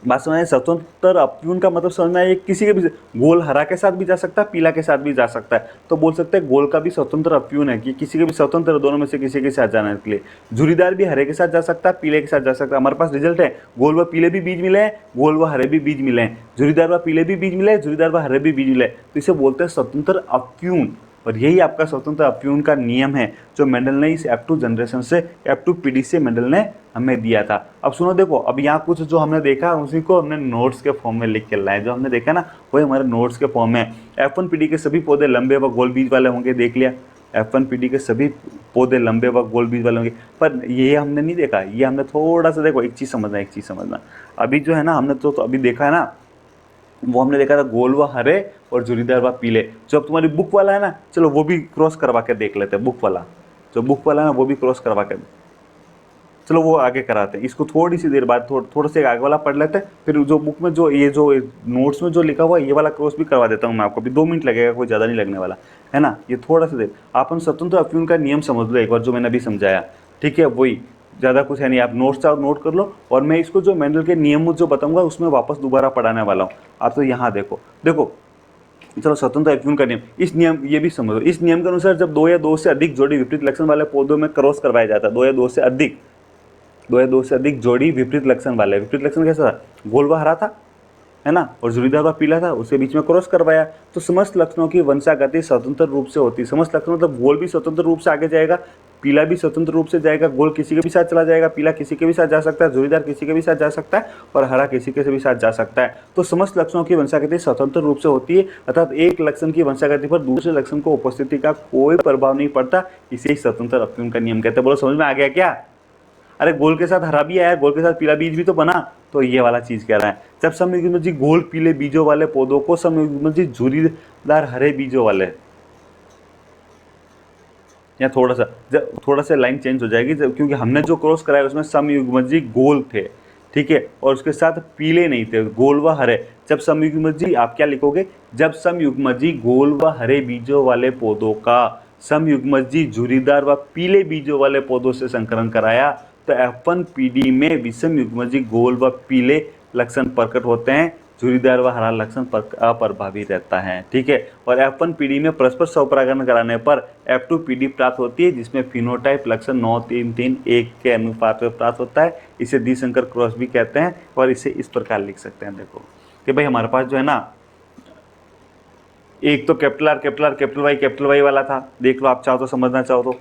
बात समझ, स्वतंत्र अप्यून का मतलब समझना है, किसी के भी, गोल हरा के साथ भी जा सकता है, पीला के साथ भी जा सकता है। तो बोल सकते हैं गोल का भी स्वतंत्र अप्यून है, कि किसी के भी स्वतंत्र, दोनों में से किसी के साथ जाने के लिए। झुरीदार भी हरे के साथ जा सकता है, पीले के साथ जा सकता है। हमारे पास रिजल्ट है, गोल व पीले भी बीज मिले हैं, गोल व हरे भी बीज मिले हैं, झुरीदार व पीले भी बीज मिले, झुरीदार व हरे भी बीज मिले। तो इसे बोलते हैं स्वतंत्र अप्यून। और यही आपका स्वतंत्र अप्यून का नियम है, जो मेंडल ने इस F2 जनरेशन से, F2PD से मेंडल ने हमें दिया था। अब सुनो, देखो, अब यहाँ कुछ जो हमने देखा उसी को हमने नोट्स के फॉर्म में लिख के लाए। जो हमने देखा ना, वही हमारे नोट्स के फॉर्म में। F1PD के सभी पौधे लंबे व गोल बीज वाले होंगे, देख लिया। F1PD के सभी पौधे लंबे व गोल बीज वाले होंगे। पर ये हमने नहीं देखा, ये हमने थोड़ा सा, देखो एक चीज़ समझना, अभी जो है ना हमने तो अभी देखा है ना, वो हमने देखा था गोल व हरे और झुर्रीदार व पीले। जो अब तुम्हारी बुक वाला है ना, चलो वो भी क्रॉस करवा के देख लेते हैं, बुक वाला, जो बुक वाला है ना वो भी क्रॉस करवा के, चलो वो आगे कराते हैं, इसको थोड़ी सी देर बाद थोड़ा से आगे वाला पढ़ लेते हैं, फिर जो बुक में जो ये जो नोट्स में जो लिखा हुआ है ये वाला क्रॉस भी करवा देता हूँ मैं आपको। अभी 2 मिनट लगेगा, कोई ज़्यादा नहीं लगने वाला है ना। ये थोड़ा सा देर आप स्वतंत्र अफ्यून का नियम समझ लो एक बार, जो मैंने अभी समझाया, ठीक है, वही ज़्यादा कुछ है नहीं। आप नोट्स चाहो नोट कर लो, और मैं इसको जो मैनुअल के नियम जो बताऊंगा उसमें वापस दोबारा पढ़ाने वाला हूँ। आप तो यहाँ देखो चलो, स्वतंत्र अफ्यून का नियम, इस नियम ये भी समझो, इस नियम के अनुसार जब 2 या 2 से अधिक जोड़ी विपरीत लक्षण वाले पौधों में क्रॉस करवाया जाता है, 2 या 2 से अधिक जोड़ी विपरीत लक्षण वाले, विपरीत लक्षण कैसा था, गोल व हरा था, है ना, और झुर्रीदार व पीला था, उसके बीच में क्रॉस करवाया, तो समस्त लक्षणों की वंशागति स्वतंत्र रूप से होती है। समस्त लक्षण मतलब गोल भी स्वतंत्र रूप से आगे जाएगा, पीला भी स्वतंत्र रूप से जाएगा, गोल किसी के भी साथ चला जाएगा, पीला किसी के भी साथ जा सकता है, झुर्रीदार किसी के भी साथ जा सकता है, और हरा किसी के भी साथ जा सकता है। तो समस्त लक्षणों की वंशागति स्वतंत्र रूप से होती है, अर्थात एक लक्षण की वंशागति पर दूसरे लक्षण को उपस्थिति का कोई प्रभाव नहीं पड़ता। इसे स्वतंत्र अफ्यून का नियम कहते हैं। बोलो समझ में आ गया क्या? अरे गोल के साथ हरा भी आया, गोल के साथ पीला बीज भी तो बना, तो ये वाला चीज कह रहा है। जब समयुग्मजी गोल पीले बीजों वाले पौधों को समयुग्मजी झुर्रीदार हरे बीजों वाले, या थोड़ा सा लाइन चेंज हो जाएगी, क्योंकि हमने जो क्रॉस कराया उसमें समयुग्मजी गोल थे, ठीक है, और उसके साथ पीले नहीं थे, गोल व हरे। जब समयुग्मजी, आप क्या लिखोगे, जब समयुग्मजी गोल व हरे बीजों वाले पौधों का समयुग्मजी झुर्रीदार व पीले बीजों वाले पौधों से संकरण कराया, तो F1PD में विषम युग्मजी गोल व पीले लक्षण प्रकट होते हैं, झुर्रीदार व हरा लक्षण अप्रभावी रहता है, ठीक है। और F1PD में परस्पर स्वपरागण कराने पर F2PD प्राप्त होती है, जिसमें फिनोटाइप लक्षण 9-3-3-1 के अनुपात में प्राप्त होता है। इसे द्विसंकर क्रॉस भी कहते हैं, और इसे इस प्रकार लिख सकते हैं, देखो कि भाई हमारे पास जो है ना, एक तो कैपिटल आर कैपिटल वाई वाला था, देख लो आप चाहो तो, समझना चाहो तो,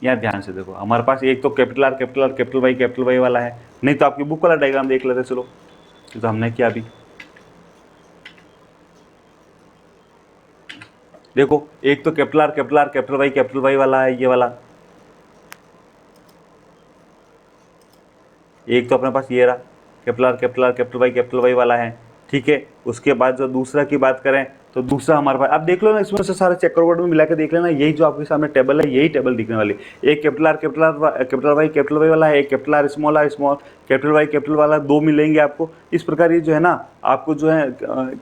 यहाँ ध्यान से देखो, हमारे पास एक तो कैपिटल आर कैपिटल वाई वाला है। नहीं तो आपकी बुक वाला डायग्राम देख लेते, चलो तो हमने किया अभी, देखो एक तो कैपिटल आर कैपिटल वाई वाला है, ये वाला एक तो अपने पास ये रहा, कैपिटल वाई वाला है, ठीक है। उसके बाद जो दूसरा की बात करें, तो दूसरा हमारे पास, अब देख लो ना, इसमें से सारे चेकर बोर्ड में मिला के देख लेना, यही जो आपके सामने टेबल है, यही टेबल दिखने वाली। एक कैपिटल कैपिटल वाई वाला है, एक कैपिटल आर स्मॉल कैपिटल वाला, 2 मिलेंगे आपको। इस प्रकार ये जो है ना, आपको जो है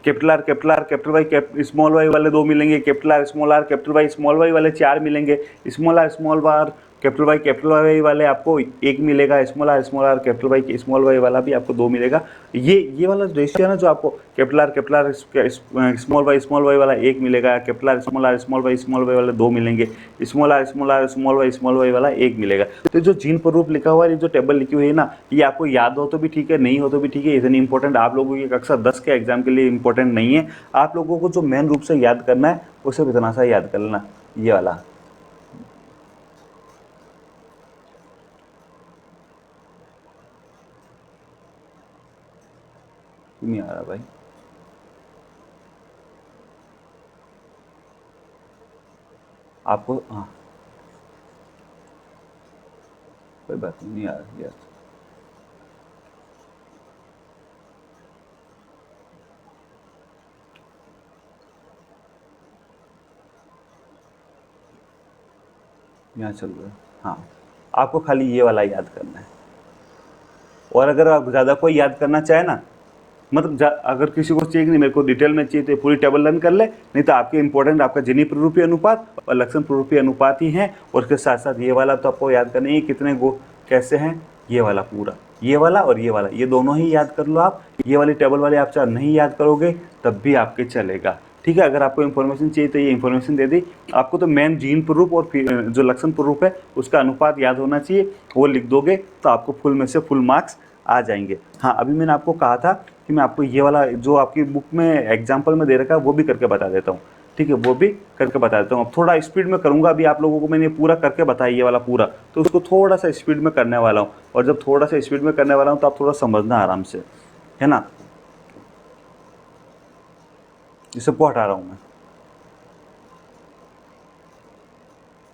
कैपिटल वाई स्मॉल वाई वाले 2 मिलेंगे, capital R capital Y small Y वाले 4 मिलेंगे, स्मॉल आर कैपिटल वाई वाले आपको 1 मिलेगा, small R capital Y small Y वाला भी आपको 2 मिलेगा। ये वाला रेशियो है ना, जो आपको कैपिटल आर स्मॉल वाई वाला 1 मिलेगा, कैपिटल आर स्मॉल वाई वाले 2 मिलेंगे, स्मॉल आर स्मॉल वाई वाला 1 मिलेगा। तो जो जीन प्रारूप लिखा हुआ है, ये जो टेबल लिखी हुई है ना, ये आपको याद हो तो भी ठीक है, नहीं हो तो भी ठीक है, इतनी इंपॉर्टेंट आप लोगों की कक्षा 10 के एग्जाम के लिए इंपॉर्टेंट नहीं है। आप लोगों को जो मेन रूप से याद करना है वो सिर्फ इतना सा याद कर लेना, ये वाला। नहीं आ रहा भाई, आपको, हाँ कोई बात नहीं आ रहा यार। यहाँ चल रहा है, हाँ आपको खाली ये वाला याद करना है। और अगर आप ज़्यादा कोई याद करना चाहे ना, मतलब अगर किसी को चाहिए कि नहीं मेरे को डिटेल में चाहिए, तो पूरी टेबल रन कर ले, नहीं तो आपके इंपॉर्टेंट आपका जिनी प्ररूपी अनुपात और लक्षण प्ररूपी अनुपात ही हैं। और उसके साथ साथ ये वाला तो आपको याद करना है, कितने गो कैसे हैं, ये वाला पूरा, ये वाला और ये वाला, ये दोनों ही याद कर लो आप। ये वाली टेबल वाले आप चाहे नहीं याद करोगे तब भी आपके चलेगा, ठीक है। अगर आपको इन्फॉर्मेशन चाहिए तो ये इन्फॉर्मेशन दे दी आपको। तो मेन जीन प्ररूप और जो लक्षण प्ररूप है उसका अनुपात याद होना चाहिए, वो लिख दोगे तो आपको फुल में से फुल मार्क्स आ जाएंगे। हाँ अभी मैंने आपको कहा था कि मैं आपको ये वाला जो आपकी बुक में एग्जाम्पल में दे रखा है वो भी करके बता देता हूँ, ठीक है, वो भी करके बता देता हूँ। अब थोड़ा स्पीड में करूँगा, अभी आप लोगों को मैंने पूरा करके बताया ये वाला पूरा, तो उसको थोड़ा सा स्पीड में करने वाला हूँ। और जब थोड़ा सा स्पीड में करने वाला हूँ तो आप थोड़ा समझना आराम से, है ना। इस सबको हटा रहा हूँ मैं।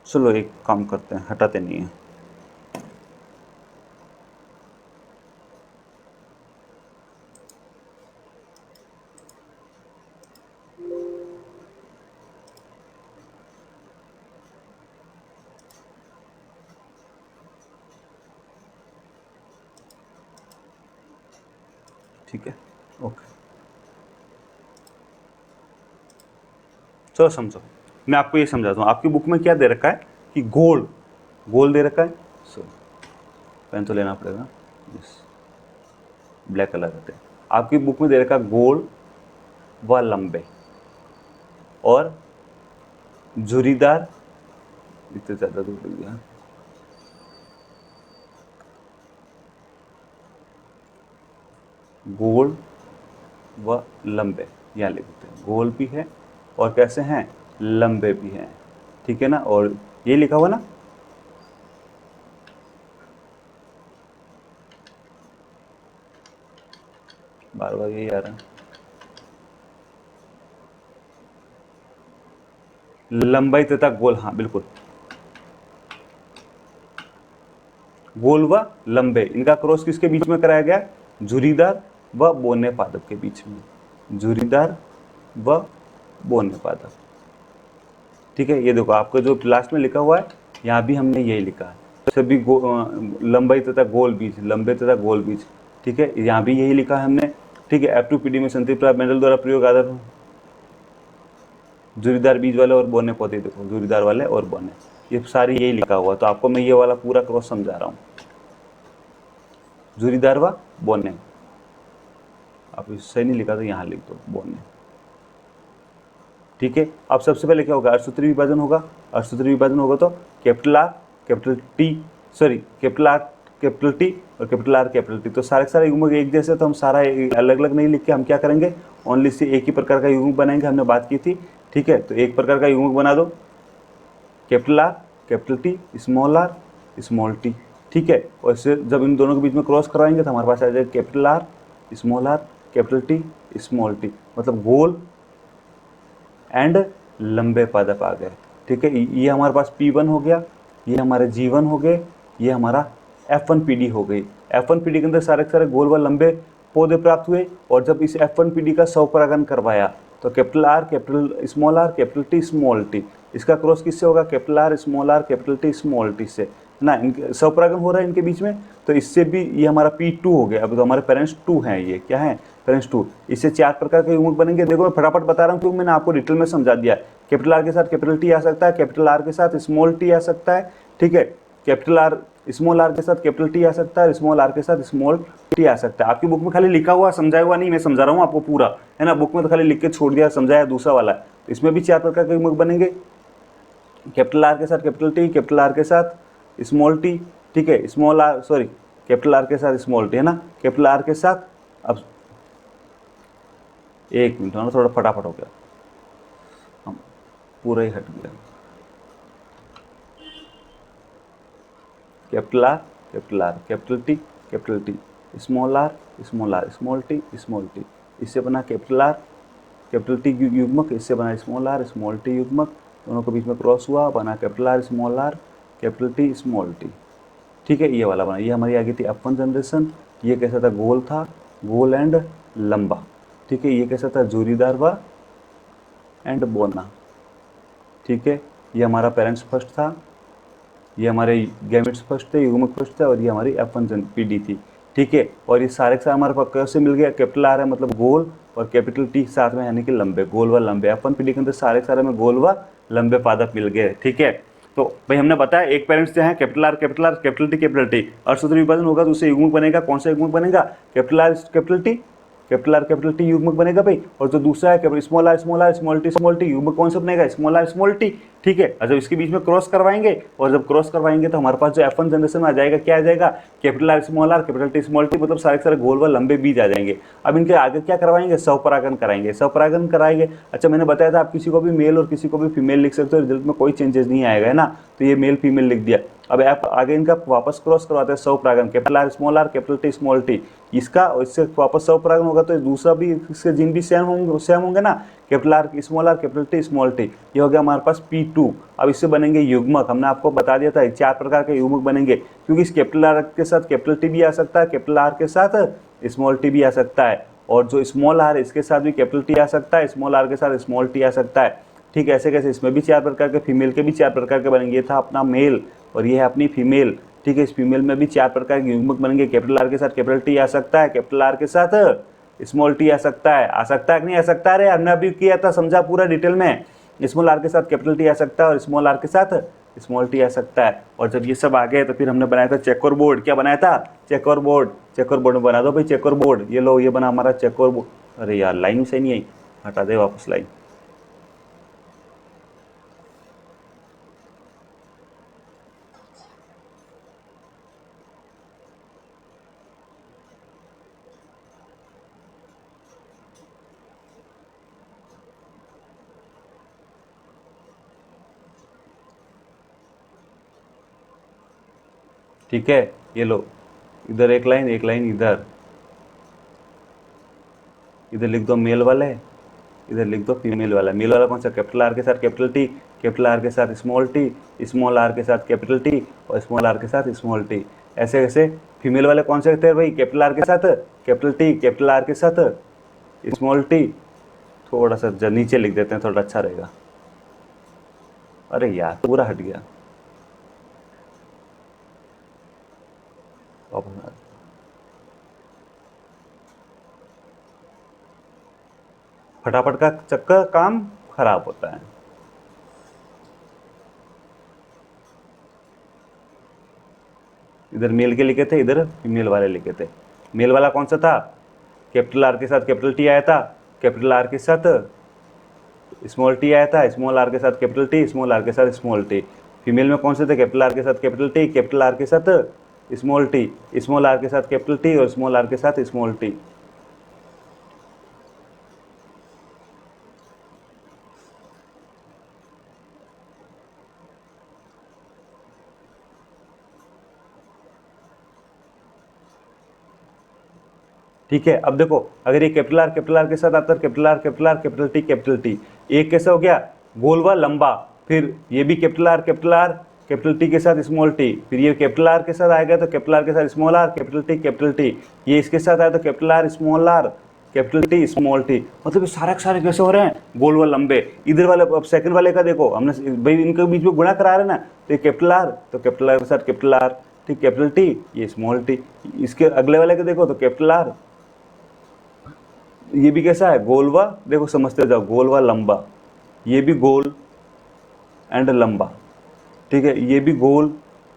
चलो एक काम करते हैं, हटाते नहीं है। ठीक है, ओके। चलो समझो, मैं आपको ये समझाता हूँ। आपकी बुक में क्या दे रखा है कि गोल, गोल दे रखा है। सो पेन तो लेना पड़ेगा, यस, ब्लैक कलर रहते हैं। आपकी बुक में दे रखा है गोल व लंबे और झुरीदार, इतने ज़्यादा दूर लग गया, गोल व लंबे, यहाँ लिख देते हैं। गोल भी है और कैसे हैं, लंबे भी हैं, ठीक है ना। और ये लिखा हुआ ना, बार बार यही आ रहा है, लंबाई तथा गोल, हाँ बिल्कुल, गोल व लंबे, इनका क्रॉस किसके बीच में कराया गया, झुरीदार व बोने पादप के बीच में, झुरीदार व बोने पादप। ठीक है, ये देखो आपको जो लास्ट में लिखा हुआ है, यहाँ भी हमने यही लिखा है, सभी लंबाई तथा गोल बीज, लंबे तथा गोल बीज। ठीक है, यहाँ भी यही लिखा है हमने। ठीक है, F2PD में संतरी प्राप्त मेंडल द्वारा प्रयोग आधार, झुरीदार बीज वाले और बोने पौधे, देखो झुरीदार वाले और बोने, ये सारी यही लिखा हुआ। तो आपको मैं ये वाला पूरा क्रॉस समझा रहा हूँ, झुरीदार व बोने, आप सही नहीं लिखा तो यहाँ लिख दो बोने। ठीक है, अब सबसे पहले क्या होगा, अष्टसूत्री विभाजन होगा। अष्टसूत्री विभाजन होगा तो capital R capital T, sorry capital R capital T और कैपिटल आर कैपिटल टी, तो सारे युग्मक एक जैसे, तो हम सारा अलग अलग नहीं लिख के हम क्या करेंगे, ओनली से एक ही प्रकार का युग्मक बनाएंगे, हमने बात की थी। ठीक है, तो एक प्रकार का युग्मक बना दो, capital R capital T small R small T. ठीक है, और इससे जब इन दोनों के बीच में क्रॉस करवाएंगे तो हमारे पास आ जाएगा capital R small R capital T small T, मतलब गोल एंड लंबे पादप आ गए। ठीक है, ये हमारे पास P1 हो गया, ये हमारे G1 हो गए, ये हमारा F1PD हो गई। F1PD के अंदर सारे सारे गोल व लंबे पौधे प्राप्त हुए, और जब इस F1PD का स्वपरागण करवाया तो capital R capital small R capital T small T, इसका क्रॉस किससे होगा, capital R small R capital T small T से, ना, इनके स्वपरागण हो रहा है इनके बीच में, तो इससे भी ये हमारा P2 हो गया। अब तो हमारे पेरेंट्स 2 हैं, ये क्या है, पेरेंट्स 2। इससे 4 प्रकार के युग्मक बनेंगे। देखो मैं फटाफट बता रहा हूँ क्योंकि मैंने आपको डिटेल में समझा दिया। कैपिटल आर के साथ कैपिटल टी आ सकता है, कैपिटल आर के साथ स्मॉल टी आ सकता है। ठीक है, कैपिटल आर स्मॉल आर के साथ कैपिटल टी आ सकता है, स्मॉल आर के साथ स्मॉल टी आ सकता है। आपकी बुक में खाली लिखा हुआ समझाया हुआ नहीं, मैं समझा रहा हूँ आपको पूरा, है ना। बुक में तो खाली लिख के छोड़ दिया, समझाया दूसरा वाला है। तो इसमें भी 4 प्रकार के युग्मक बनेंगे, कैपिटल आर के साथ कैपिटल टी, कैपिटल आर के साथ स्मॉल टी। ठीक है, small R, sorry capital R के साथ स्मॉल टी, है ना, कैपिटल आर के साथ, अब एक मिनट ना, थोड़ा फटाफट हो गया, हम पूरा ही हट गया। Capital R capital R capital T small R small T small T, इससे बना कैपिटल आर कैपिटल टी युग्मक, इससे बना स्मॉल आर स्मॉल टी युग्मक, दोनों के बीच में क्रॉस हुआ, बना capital R capital T small T. ठीक है, ये वाला बना, ये हमारी आ गई थी F1 जनरेशन। ये कैसा था, गोल था, गोल एंड लंबा। ठीक है, ये कैसा था, जोरीदार व एंड बोना। ठीक है, ये हमारा पेरेंट्स फर्स्ट था, ये हमारे गैमेट्स फर्स्ट थे, युग्मक फर्स्ट थे, और ये हमारी F1 PD थी। ठीक है, और ये सारे के सारे हमारे पास कैसे मिल गया, कैपिटल आर है मतलब गोल, और कैपिटल टी साथ में यानी कि लंबे, गोल व लंबे। F1 PD के अंदर सारे के सारे में गोल व लंबे पादप मिल गए। ठीक है, तो भाई हमने बताया एक पेरेंट्स जो है कैपिटल आर कैपिटल टी, और सूत्र विभाजन होगा तो उससे युग्मक बनेगा, कौन सा युग्मक बनेगा, कैपिटल आर कैपिटल टी युग्मक बनेगा भाई। और जो दूसरा है स्मॉल आर स्मॉल टी युग्मक कौन सा बनेगा, स्मॉल आर स्मॉल टी। ठीक है, और जब इसके बीच में क्रॉस करवाएंगे, और जब क्रॉस करवाएंगे तो हमारे पास जो F1 जनरेशन में आ जाएगा, क्या आ जाएगा, capital R capital T small T, मतलब सारे सारे गोल व लंबे बीज आ जाएंगे। अब इनके आगे क्या करवाएंगे, स्वपरागण कराएंगे, स्वपरागण कराएंगे। अच्छा, मैंने बताया था आप किसी को भी मेल और किसी को भी फीमेल लिख सकते हो, रिजल्ट में कोई चेंजेस नहीं आएगा, है ना। तो ये मेल फीमेल लिख दिया। अब आप आगे इनका वापस क्रॉस करवाते हैं, स्वपरागण, capital R capital T small T, इसका और इससे वापस स्वपरागण होगा तो दूसरा भी इसके जीन भी सेम होंगे ना। Capital R small R capital T small T, ये हो गया हमारे पास P2। अब इससे बनेंगे युग्मक, हमने आपको बता दिया था 4 प्रकार के युग्मक बनेंगे, क्योंकि इस कैपिटल आर के साथ कैपिटल टी भी आ सकता है, कैपिटल आर के साथ स्मॉल टी भी आ सकता है, और जो स्मॉल आर इसके साथ भी कैपिटल टी आ सकता है, स्मॉल आर के साथ स्मॉल टी आ सकता है। ठीक है, ऐसे कैसे इसमें भी 4 प्रकार के, फीमेल के भी 4 प्रकार के बनेंगे। ये था अपना मेल और ये है अपनी फीमेल। ठीक है, इस फीमेल में भी 4 प्रकार के युग्मक बनेंगे। कैपिटल आर के साथ कैपिटल टी आ सकता है, कैपिटल आर के साथ स्मॉल टी आ सकता है कि नहीं आ सकता है? अरे हमने अभी किया था, समझा पूरा डिटेल में। स्मॉल आर के साथ कैपिटल टी आ सकता है और स्मॉल आर के साथ स्मॉल टी आ सकता है। और जब ये सब आ गए तो फिर हमने बनाया था चेकर बोर्ड। क्या बनाया था? Checker board. चेकर बोर्ड में बना दो भाई चेकर बोर्ड। ये लो, ये बना हमारा चेकर बोर्ड। अरे यार लाइन सही नहीं आई, हटा दे वापस लाइन। ठीक है, ये लो, इधर एक लाइन इधर, इधर लिख दो मेल वाले, इधर लिख दो फीमेल वाला। मेल वाला कौन सा? कैपिटल आर के साथ कैपिटल टी, कैपिटल आर के साथ स्मॉल टी, स्मॉल आर के साथ कैपिटल टी और स्मॉल आर के साथ स्मॉल टी। ऐसे कैसे? फीमेल वाले कौन से थे भाई? कैपिटल आर के साथ कैपिटल टी, कैपिटल आर के साथ स्मॉल टी। थोड़ा सा नीचे लिख देते हैं, थोड़ा अच्छा रहेगा। अरे यार पूरा हट गया। फटाफट का चक्कर काम खराब होता है। इधर मेल के लिखे थे, इधर फीमेल वाले लिखे थे। मेल वाला कौन सा था? कैपिटल आर के साथ कैपिटल टी आया था, कैपिटल आर के साथ स्मॉल टी आया था, स्मॉल आर के साथ कैपिटल टी, स्मॉल आर के साथ स्मॉल टी। फीमेल में कौन से थे? कैपिटल आर के साथ कैपिटल टी, कैपिटल आर के साथ स्मॉल टी, स्मॉल आर के साथ कैपिटल टी और स्मॉल आर के साथ स्मॉल टी। ठीक है, अब देखो अगर ये कैपिटल आर के साथ आता है कैपिटल टी कैपिटल टी, एक कैसा हो गया? गोल व लंबा। फिर ये भी कैपिटल टी के साथ स्मॉल टी, फिर ये कैपिटल आर के साथ आएगा तो कैपिटल आर के साथ स्मॉल आर कैपिटल टी, ये इसके साथ आया तो capital R small R capital T small T. मतलब ये सारे कैसे हो रहे हैं? गोल व लंबे। इधर वाले, अब सेकंड वाले का देखो, हमने भाई इनके बीच में गुणा करा रहे ना, तो ये कैपिटल आर तो कैपिटल आर के साथ कैपिटल आर, ठीक, कैपिटल टी ये स्मॉल टी। इसके अगले वाले का देखो तो कैपिटल आर, ये भी कैसा है? गोल व, देखो समझते जाओ, गोल व लंबा। ये भी गोल एंड लंबा, ठीक है, ये भी गोल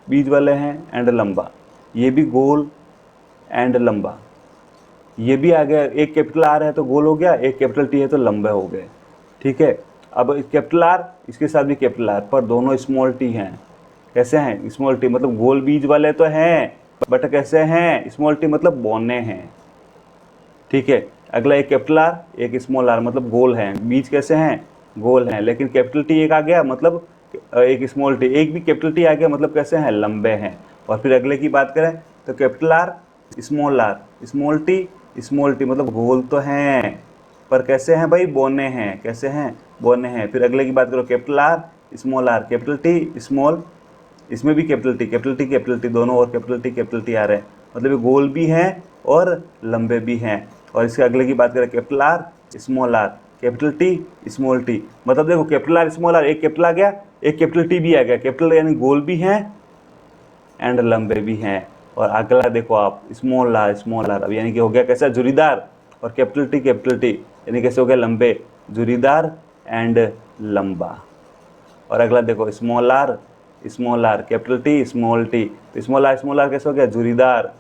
बीच वाले हैं एंड लंबा, ये भी गोल एंड लंबा, ये भी आ गया। एक कैपिटल आर है तो गोल हो गया, एक कैपिटल टी है तो लंबे हो गए। ठीक है, अब कैपिटल आर इसके साथ भी कैपिटल आर, पर दोनों स्मॉल टी हैं। कैसे हैं? स्मॉल टी मतलब गोल बीच वाले तो हैं, बट कैसे हैं? स्मॉल टी मतलब बौने हैं। ठीक है, अगला एक कैपिटल आर एक स्मॉल आर, मतलब गोल हैं, बीच कैसे हैं? गोल हैं, लेकिन कैपिटल टी एक आ गया मतलब एक स्मॉल टी, एक भी कैपिटल टी आ गया मतलब कैसे हैं? लंबे हैं। और फिर अगले की बात करें तो कैपिटल आर स्मॉल टी मतलब गोल तो हैं, पर कैसे हैं भाई? बौने हैं। कैसे हैं? बौने हैं। फिर अगले की बात करो, capital R capital T small, इसमें भी कैपिटल टी दोनों, और कैपिटल टी आ रहे हैं, मतलब ये गोल भी हैं और लंबे भी हैं। और इसके अगले की बात करें, capital R capital T small T, मतलब देखो कैपिटल आर स्मॉल आर, एक कैपिटल आ गया, एक कैपिटल टी भी आ गया। कैपिटल यानी गोल भी हैं एंड लंबे भी हैं। और अगला देखो आप स्मॉल आर, अब यानी कि हो गया कैसा? जुरीदार। और कैपिटल टी यानी कैसे हो गया? लंबे, जुरीदार एंड लंबा। और अगला देखो small R capital T small T, तो स्मॉल आर कैसे हो गया? जुरीदार,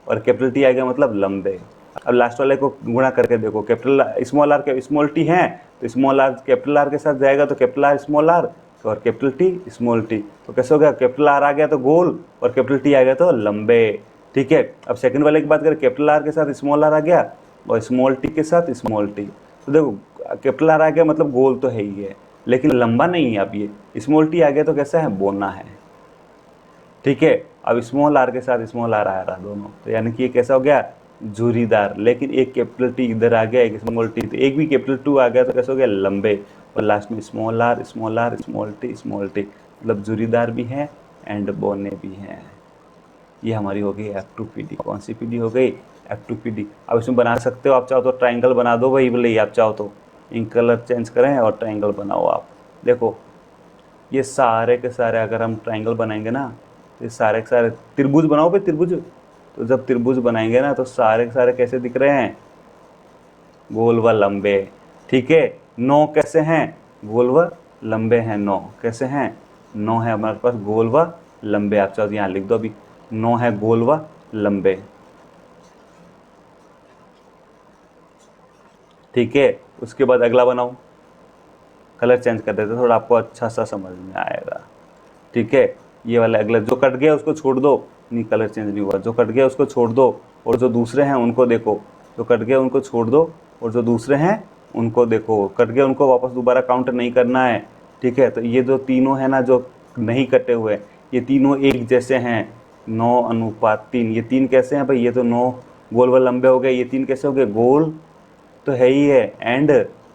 और कैपिटल टी आ गया मतलब लंबे। अब लास्ट वाले को गुणा करके देखो, कैपिटल स्मॉल टी हैं तो स्मॉल आर कैपिटल आर के साथ जाएगा तो कैपिटल आर स्मॉल आर और कैपिटल टी स्मॉल टी, तो कैसे हो गया? कैपिटल आर आ गया तो गोल और कैपिटल टी आ गया तो लंबे। ठीक है, अब सेकंड वाले की बात करें, कैपिटल आर के साथ स्मॉल आर आ गया और स्मॉल टी के साथ स्मॉल टी, तो देखो कैपिटल आर आ गया मतलब गोल तो है ही है, लेकिन लंबा नहीं है। अब ये स्मॉल टी आ गया तो कैसा है? बोना है। ठीक है, अब स्मॉल आर के साथ स्मॉल आर आ रहा दोनों, तो यानी कि ये कैसा हो गया? झुरीदार, लेकिन एक कैपिटल टी इधर आ गया, एक स्मॉल टी, तो एक भी कैपिटल टू आ गया तो कैसे हो गया, लंबे, और लास्ट में small R small R small T, मतलब झुरीदार भी है एंड बोने भी हैं। ये हमारी हो गई F2PD। कौन सी पीडी हो गई, F2PD। अब इसमें बना सकते हो आप, चाहो तो ट्राइंगल बना दो भाई, भले आप चाहो तो इन कलर चेंज करें और ट्राइंगल बनाओ आप। देखो ये सारे के सारे अगर हम ट्राइंगल बनाएंगे ना, तो ये सारे के सारे त्रिभुज बनाओ भाई, त्रिभुज। तो जब त्रिभुज बनाएंगे ना तो सारे के सारे कैसे दिख रहे हैं, गोल व लंबे। ठीक है, 9 कैसे हैं, गोल व लंबे हैं। 9 कैसे हैं, 9 है हमारे पास गोल व लंबे। आप चाहो यहाँ लिख दो अभी, 9 है गोल व लंबे। ठीक है, उसके बाद अगला बनाओ, कलर चेंज कर देते थोड़ा, आपको अच्छा सा समझ में आएगा। ठीक है, ये वाला अगला, जो कट गया उसको छोड़ दो, नहीं कलर चेंज नहीं हुआ, जो कट गया उसको छोड़ दो, और जो दूसरे हैं उनको देखो, जो कट गया उनको छोड़ दो और जो दूसरे हैं उनको देखो। कट गया उनको वापस दोबारा काउंट नहीं करना है। ठीक है, तो ये जो तीनों है ना जो नहीं कटे हुए, ये तीनों एक जैसे हैं, 9:3। ये 3 कैसे हैं भाई, ये तो 9 गोल व लंबे हो गए, ये 3 कैसे हो गए, गोल तो है ही है एंड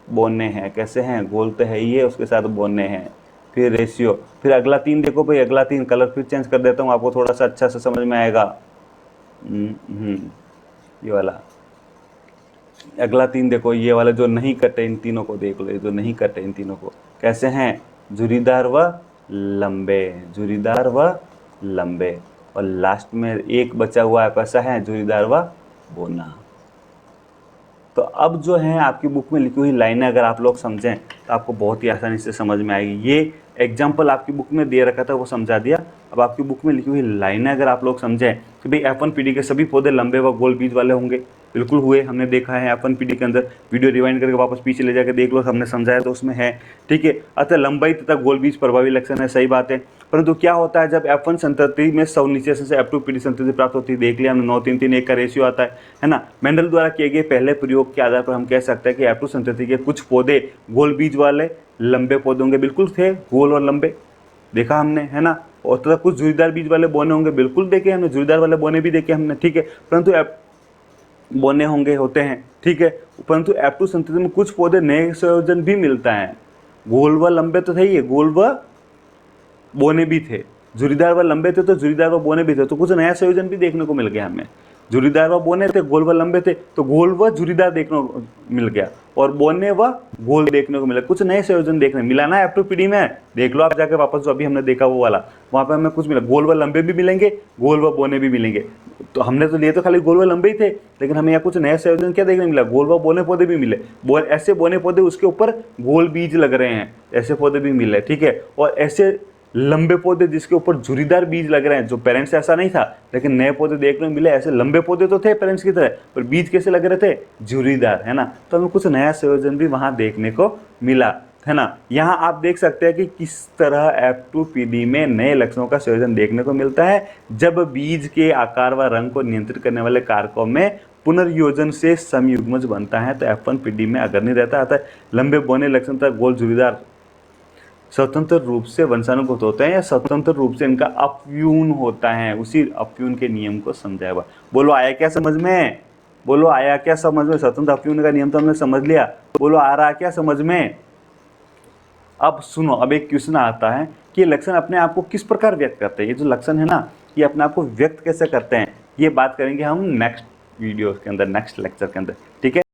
बोने हैं। कैसे हैं, गोल तो है ही है, उसके साथ बोने हैं। फिर रेशियो, फिर अगला 3 देखो भाई, अगला 3 कलर फिर चेंज कर देता हूँ, आपको थोड़ा सा अच्छा से समझ में आएगा। ये वाला अगला 3 देखो, ये वाले जो नहीं कटे इन तीनों को देख लो, ये जो नहीं कटे इन तीनों को कैसे हैं, झुरीदार व लंबे, झुरीदार व लंबे। और लास्ट में एक बचा हुआ है, कैसा है, झुरीदार व बोना। तो अब जो है आपकी बुक में लिखी हुई लाइनें अगर आप लोग समझें तो आपको बहुत ही आसानी से समझ में आएगी। ये एग्जाम्पल आपकी बुक में दे रखा था, वो समझा दिया। अब आपकी बुक में लिखी हुई लाइनें अगर आप लोग समझें कि भाई F1PD के सभी पौधे लंबे व गोल बीज वाले होंगे, बिल्कुल हुए, हमने देखा है F1PD के अंदर। वीडियो रिवाइंड करके वापस पीछे ले जाकर देख लो, हमने समझाया तो उसमें है। ठीक है, अतः लंबाई तथा गोल बीज प्रभावी लक्षण है, सही बात है। परंतु क्या होता है जब F1 संतति में सवनिचय से F2PD संतति प्राप्त होती है, देख लिया हमने 9:3:3:1 का रेशियो आता है ना। मेंडल द्वारा किए गए पहले प्रयोग के आधार पर हम कह सकते हैं कि F2 संतति के कुछ पौधे गोल बीज वाले लंबे पौधे होंगे, बिल्कुल थे गोल और लंबे, देखा हमने, है ना। और तथा कुछ झुरीदार बीज वाले बोने होंगे, बिल्कुल देखे हमने, झुरीदार वाले बोने भी देखे हमने। ठीक है, परंतु बोने होंगे, होते हैं। ठीक है, परंतु F2 संतति में कुछ पौधे नए संयोजन भी मिलता है, गोल व लंबे तो थे ही, गोल व बोने भी थे, झुरीदार व लंबे थे तो झुरीदार व बोने भी थे, तो कुछ नया संयोजन भी देखने को मिल गया हमें। झुरीदार व बोने थे, गोल व लंबे थे, तो गोल व झुरीदार देखने को मिल गया, और बोने व गोल देखने को मिला, कुछ नए संयोजन देखने मिला ना F2PD में। देख लो आप जाके वापस, जो अभी हमने देखा वो वाला, वहाँ पे हमें कुछ मिला, गोल व लंबे भी मिलेंगे, गोल व बोने भी मिलेंगे। तो हमने तो लिए तो खाली गोल व लंबे ही थे, लेकिन हमें यहाँ कुछ नए संयोजन क्या देखने मिला, गोल व बोने पौधे भी मिले। ऐसे बोने पौधे उसके ऊपर गोल बीज लग रहे हैं, ऐसे पौधे भी मिले। ठीक है, और ऐसे लंबे पौधे जिसके ऊपर झुरीदार बीज लग रहे हैं, जो पेरेंट्स ऐसा नहीं था, लेकिन नए पौधे देखने को मिले। ऐसे लंबे पौधे तो थे पेरेंट्स की तरह, पर बीज कैसे लग रहे थे, झुरीदार, है ना। तो हमें कुछ नया संयोजन भी वहां देखने को मिला, है ना। यहाँ आप देख सकते हैं कि किस तरह F2PD में नए लक्षणों का संयोजन देखने को मिलता है, जब बीज के आकार व रंग को नियंत्रित करने वाले कारकों में पुनर्योजन से समयुग्मज बनता है। तो F1PD में अगर नहीं रहता आता, लंबे बोने लक्षण तक गोल झुरीदार स्वतंत्र रूप से वंशानुगत होते हैं, या स्वतंत्र रूप से इनका अपव्यून होता है। उसी अपव्यून के नियम को समझाया। बोलो आया क्या समझ में, बोलो आया क्या समझ में। स्वतंत्र अपव्यून का नियम तो हमने समझ लिया, बोलो आ रहा क्या समझ में। अब सुनो, अब एक क्वेश्चन आता है कि ये लक्षण अपने आप को किस प्रकार व्यक्त करते हैं। ये जो लक्षण है ना, ये अपने आप को व्यक्त कैसे करते हैं, ये बात करेंगे हम नेक्स्ट वीडियो के अंदर, नेक्स्ट लेक्चर के अंदर। ठीक है।